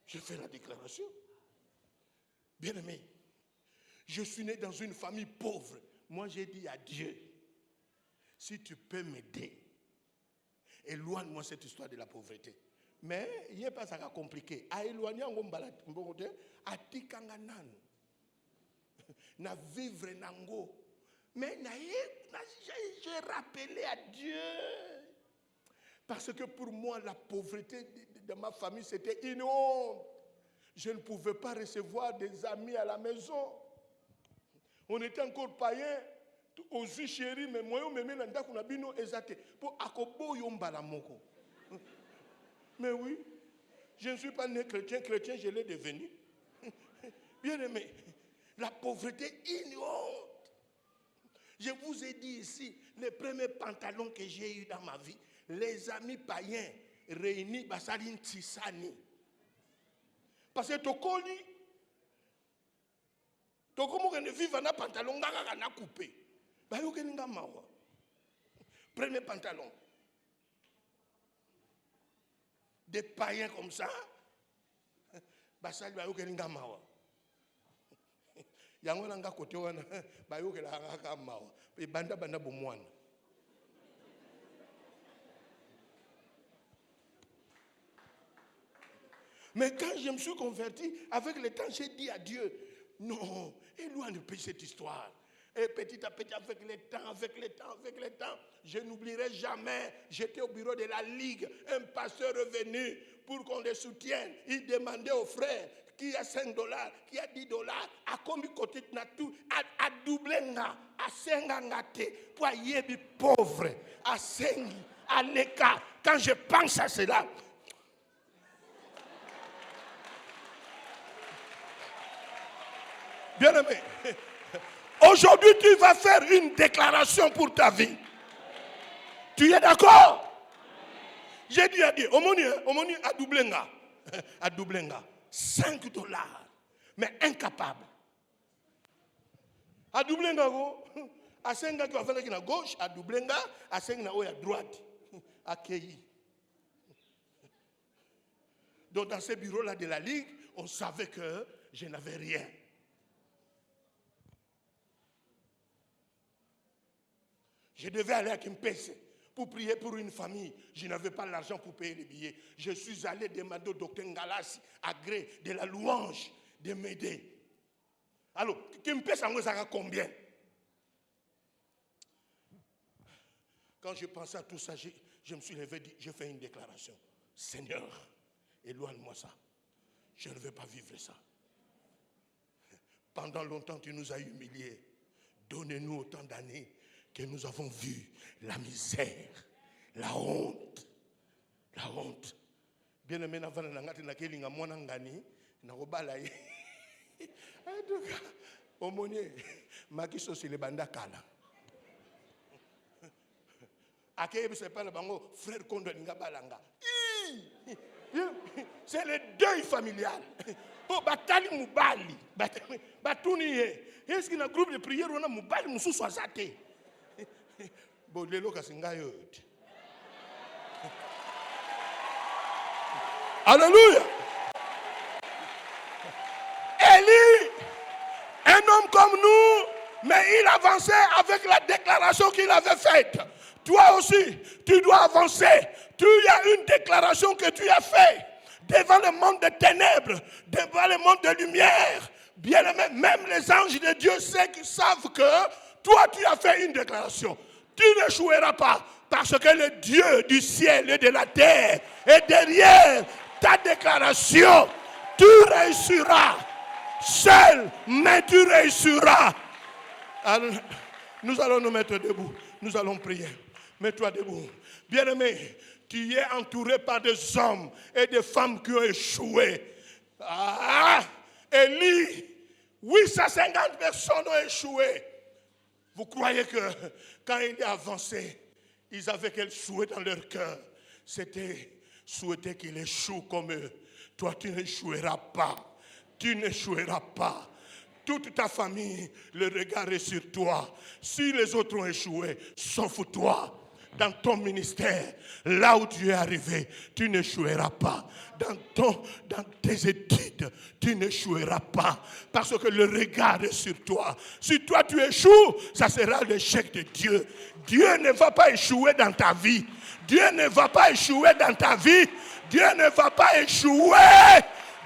Je fais la déclaration. Bien-aimé, je suis né dans une famille pauvre. Moi, j'ai dit à Dieu, si tu peux m'aider, éloigne-moi cette histoire de la pauvreté. Mais il n'y a pas ça compliqué. À éloigner en Gombalat, à Tikanganan, na vivre nango. Mais j'ai rappelé à Dieu. Parce que pour moi, la pauvreté de ma famille, c'était une honte. Je ne pouvais pas recevoir des amis à la maison. On était encore païens. Aussi chéri, mais moi, je me suis dit bino ezate pour akobo yombala moko. Mais oui, je ne suis pas né chrétien, je l'ai devenu. Bien aimé, la pauvreté une honte. Je vous ai dit ici, les premiers pantalons que j'ai eus dans ma vie, les amis païens réunis, basaline tisani. Parce que tokoli, tokomo ne vivre na pantalon ngaka na coupé. Ba yo kelinga mawa. Premier pantalon. Des païens comme ça. Basali ba yo kelinga mawa. Yango nanga kote wana ba yo kelanga mawa. E banda bomwana. Mais quand je me suis converti, avec le temps, j'ai dit à Dieu, non, éloigne de cette histoire. Et petit à petit, avec le temps, je n'oublierai jamais, j'étais au bureau de la Ligue, un pasteur est venu pour qu'on le soutienne. Il demandait aux frères, qui a $5, qui a $10, à combien côté de tout, à doubler, à 5 pour y pauvre, à 5, à l'écart. Quand je pense à cela, bien-aimé, aujourd'hui tu vas faire une déclaration pour ta vie. Tu es d'accord? J'ai dit à Dieu, Omoni a doublé nga. $5. mais incapable. A Doublenga, à Senga qui va faire à gauche, à Doublenga, à Senga à droite, à Kéi. Donc dans ces bureaux-là de la Ligue, on savait que je n'avais rien. Je devais aller à Kimpese pour prier pour une famille. Je n'avais pas l'argent pour payer les billets. Je suis allé demander au docteur Ngalassi, à gré de la louange, de m'aider. Alors, Kimpese, ça a combien? Quand je pensais à tout ça, je me suis levé, j'ai fait une déclaration. Seigneur, éloigne-moi ça. Je ne veux pas vivre ça. Pendant longtemps, tu nous as humiliés. Donnez-nous autant d'années que nous avons vu la misère, la honte. La honte. Bien aimé, avant de Omonier, Makiso c'est le bandakala. Akeye c'est pas le bango frère Kondo Ningabalanga. C'est le deuil familial. Oh batali mubali, batuni est-ce qu'il y a un groupe de prière on a mubali musu swazate. Bolelo kasingayo. Alléluia. Élie, un homme comme nous, mais il avançait avec la déclaration qu'il avait faite. Toi aussi, tu dois avancer. Tu as une déclaration que tu as faite devant le monde de ténèbres, devant le monde de lumière. Bien aimé, même les anges de Dieu savent que toi, tu as fait une déclaration. Tu n'échoueras pas parce que le Dieu du ciel et de la terre est derrière ta déclaration. Tu réussiras. Seul, mais tu réussiras. Alors, nous allons nous mettre debout. Nous allons prier. Mets-toi debout. Bien-aimé, tu es entouré par des hommes et des femmes qui ont échoué. Élie, 850 personnes ont échoué. Vous croyez que quand il est avancé, ils avaient quel souhait dans leur cœur? C'était souhaiter qu'il échoue comme eux. Toi, tu n'échoueras pas. Tu n'échoueras pas. Toute ta famille, le regard est sur toi. Si les autres ont échoué, sauf toi. Dans ton ministère, là où tu es arrivé, tu n'échoueras pas. Dans tes études, tu n'échoueras pas. Parce que le regard est sur toi. Si toi tu échoues, ça sera l'échec de Dieu. Dieu ne va pas échouer dans ta vie. Dieu ne va pas échouer dans ta vie. Dieu ne va pas échouer.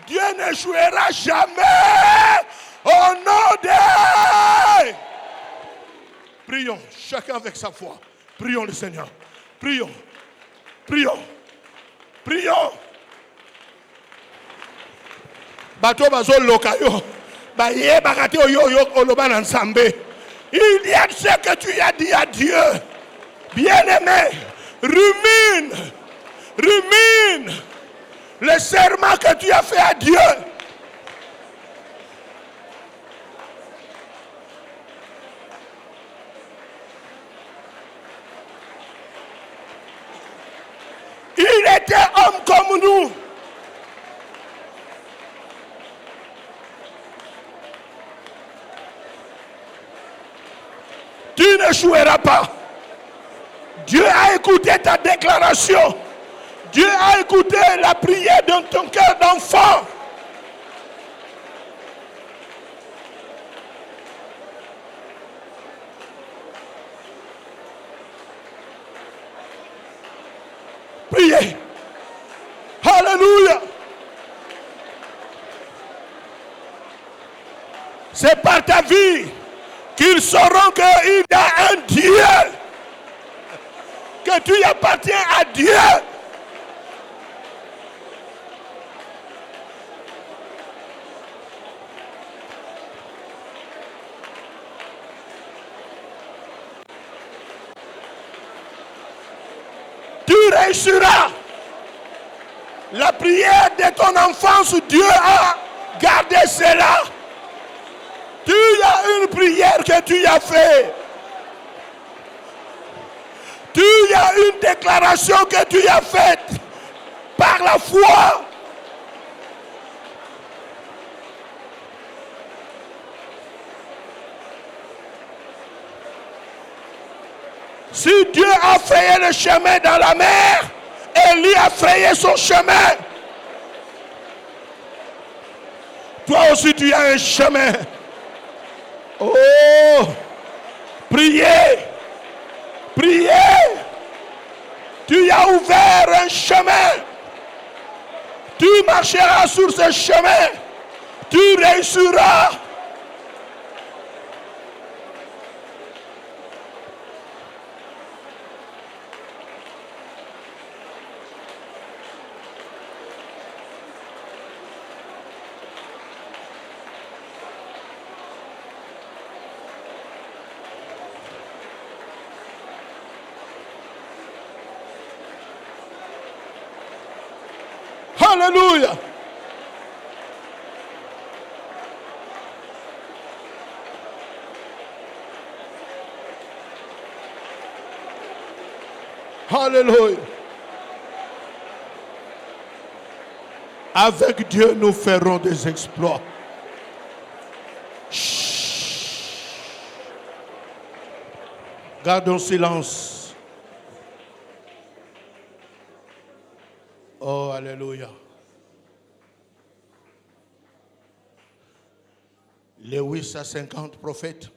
Dieu n'échouera jamais. Au nom de... Prions, chacun avec sa foi. Prions le Seigneur. Prions. Prions. Prions. Bato bazo lokayo. Baye bagate yo oloban ensemble. Il y a ce que tu as dit à Dieu. Bien-aimé, rumine le serment que tu as fait à Dieu. Il était homme comme nous. Tu n'échoueras pas. Dieu a écouté ta déclaration. Dieu a écouté la prière dans ton cœur d'enfant. Priez. Alléluia. C'est par ta vie qu'ils sauront qu'il y a un Dieu. Que tu appartiens à Dieu. Tu réussiras. La prière de ton enfance, Dieu a gardé cela. Tu as une prière que tu as faite. Tu as une déclaration que tu as faite par la foi. Si Dieu a frayé le chemin dans la mer, Élie a frayé son chemin. Toi aussi tu as un chemin. Oh, priez, priez. Tu as ouvert un chemin. Tu marcheras sur ce chemin. Tu réussiras. Alléluia. Alléluia. Avec Dieu, nous ferons des exploits. Chut. Gardons silence. Oh, alléluia. Les 850 prophètes,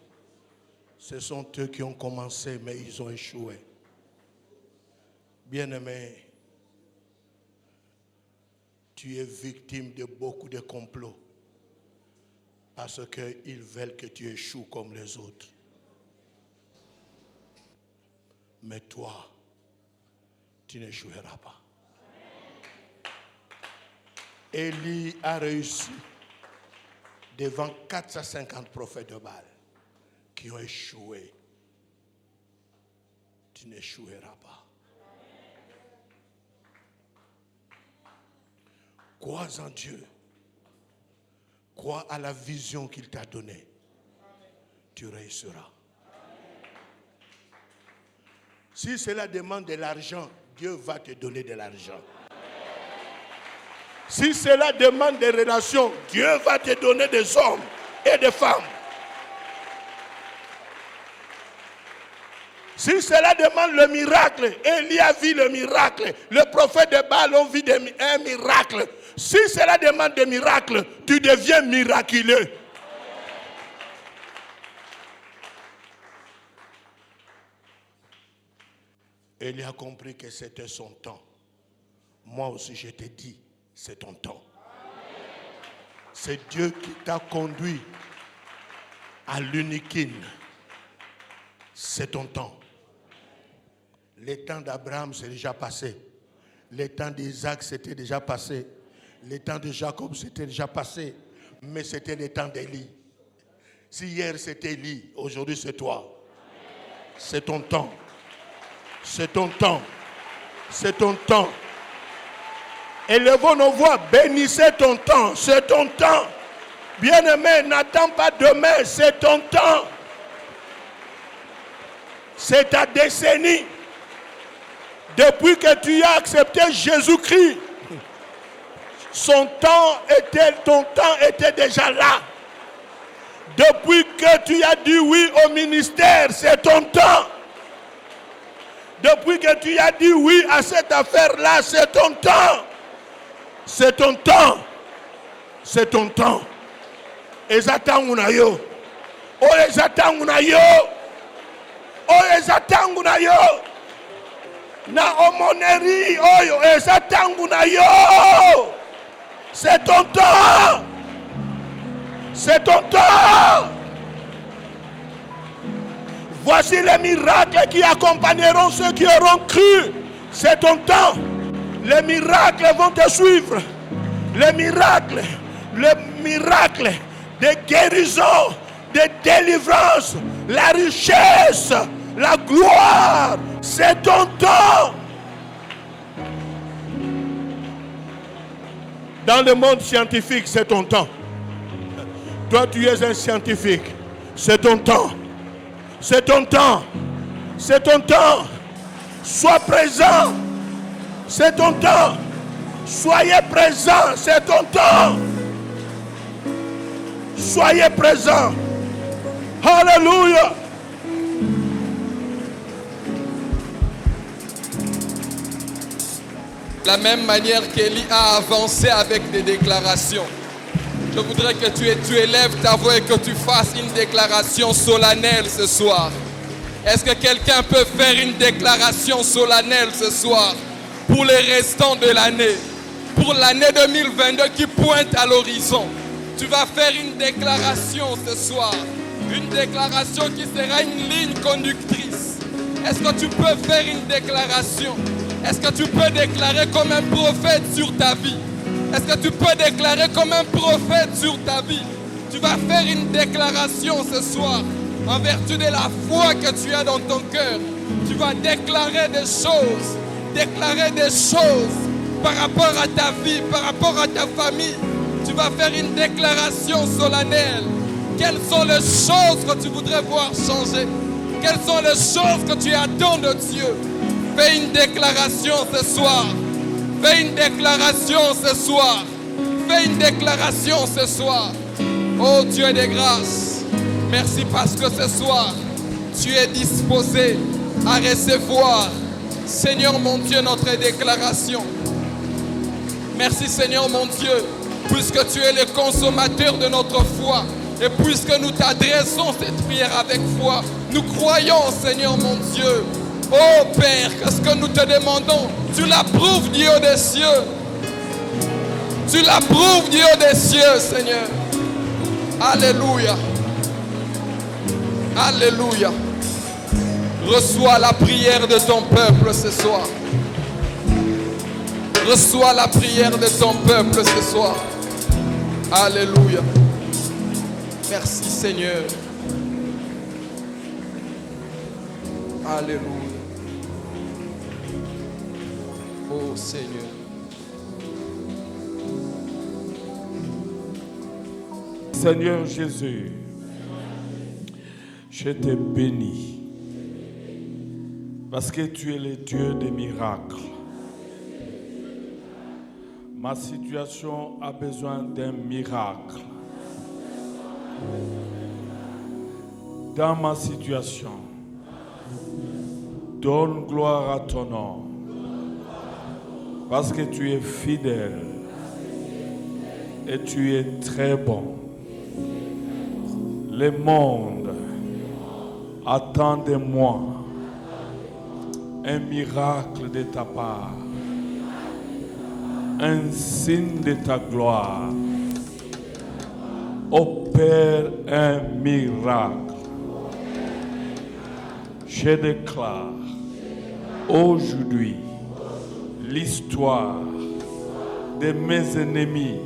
ce sont eux qui ont commencé, mais ils ont échoué. Bien-aimé, tu es victime de beaucoup de complots parce qu'ils veulent que tu échoues comme les autres. Mais toi, tu n'échoueras pas. Élie a réussi devant 450 prophètes de Baal qui ont échoué. Tu n'échoueras pas. Crois en Dieu. Crois à la vision qu'il t'a donnée. Tu réussiras. Si cela demande de l'argent, Dieu va te donner de l'argent. Si cela demande des relations, Dieu va te donner des hommes et des femmes. Si cela demande le miracle, Élie a vu le miracle. Le prophète de Baal a vu un miracle. Si cela demande des miracles, tu deviens miraculeux. Élie a compris que c'était son temps. Moi aussi, je t'ai dit, c'est ton temps. C'est Dieu qui t'a conduit à l'uniquine. C'est ton temps. Le temps d'Abraham, c'est déjà passé. Le temps d'Isaac, c'était déjà passé. Le temps de Jacob, c'était déjà passé. Mais c'était le temps d'Élie. Si hier c'était Élie, aujourd'hui c'est toi. C'est ton temps. C'est ton temps. C'est ton temps. Élevons nos voix, bénissez ton temps. C'est ton temps. Bien-aimé, n'attends pas demain, c'est ton temps. C'est ta décennie. Depuis que tu as accepté Jésus-Christ, ton temps était déjà là. Depuis que tu as dit oui au ministère, c'est ton temps. Depuis que tu as dit oui à cette affaire-là, c'est ton temps. C'est ton temps. C'est ton temps. Ezatangunayo. Oh ezatangunayo. Oh ezatangunayo. Na omoneri oyo ezatangunayo. C'est ton temps. C'est ton temps. Voici les miracles qui accompagneront ceux qui auront cru. C'est ton temps. Les miracles vont te suivre. Les miracles de guérison, de délivrance, la richesse, la gloire. C'est ton temps. Dans le monde scientifique, c'est ton temps. Toi, tu es un scientifique. C'est ton temps. C'est ton temps. C'est ton temps. Sois présent. C'est ton temps. Soyez présent. C'est ton temps. Soyez présent. Alléluia. la même manière qu'Élie a avancé avec des déclarations. Je voudrais que tu élèves ta voix et que tu fasses une déclaration solennelle ce soir. Est-ce que quelqu'un peut faire une déclaration solennelle ce soir pour les restants de l'année, pour l'année 2022 qui pointe à l'horizon? Tu vas faire une déclaration ce soir, une déclaration qui sera une ligne conductrice. Est-ce que tu peux faire une déclaration? Est-ce que tu peux déclarer comme un prophète sur ta vie? Est-ce que tu peux déclarer comme un prophète sur ta vie? Tu vas faire une déclaration ce soir en vertu de la foi que tu as dans ton cœur. Tu vas déclarer des choses par rapport à ta vie, par rapport à ta famille. Tu vas faire une déclaration solennelle. Quelles sont les choses que tu voudrais voir changer? Quelles sont les choses que tu attends de Dieu? Fais une déclaration ce soir. Fais une déclaration ce soir. Fais une déclaration ce soir. Oh Dieu de grâce, merci parce que ce soir, tu es disposé à recevoir, Seigneur mon Dieu, notre déclaration. Merci Seigneur mon Dieu, puisque tu es le consommateur de notre foi. Et puisque nous t'adressons cette prière avec foi, nous croyons Seigneur mon Dieu. Oh Père, que ce que nous te demandons, tu l'approuves Dieu des cieux. Tu l'approuves Dieu des cieux, Seigneur. Alléluia. Alléluia. Reçois la prière de ton peuple ce soir. Reçois la prière de ton peuple ce soir. Alléluia. Merci Seigneur. Alléluia. Oh Seigneur. Seigneur Jésus, je te bénis parce que tu es le Dieu des miracles. Ma situation a besoin d'un miracle. Dans ma situation, donne gloire à ton nom parce que tu es fidèle et tu es très bon. Le monde attend de moi un miracle de ta part, un signe de ta gloire. Opère un miracle. Je déclare aujourd'hui l'histoire de mes ennemis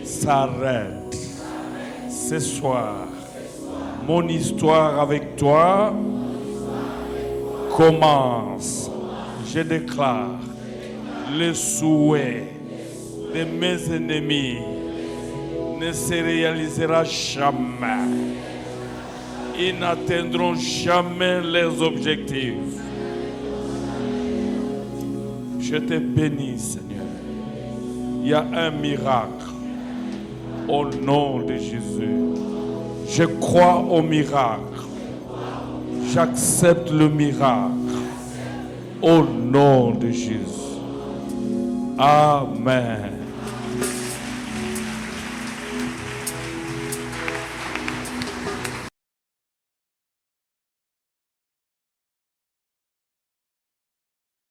s'arrête. Ce soir, mon histoire avec toi commence. Je déclare le souhait de mes ennemis ne se réalisera jamais. Ils n'atteindront jamais leurs objectifs. Je te bénis, Seigneur. Il y a un miracle. Au nom de Jésus, je crois au miracle. J'accepte le miracle. Au nom de Jésus. Amen.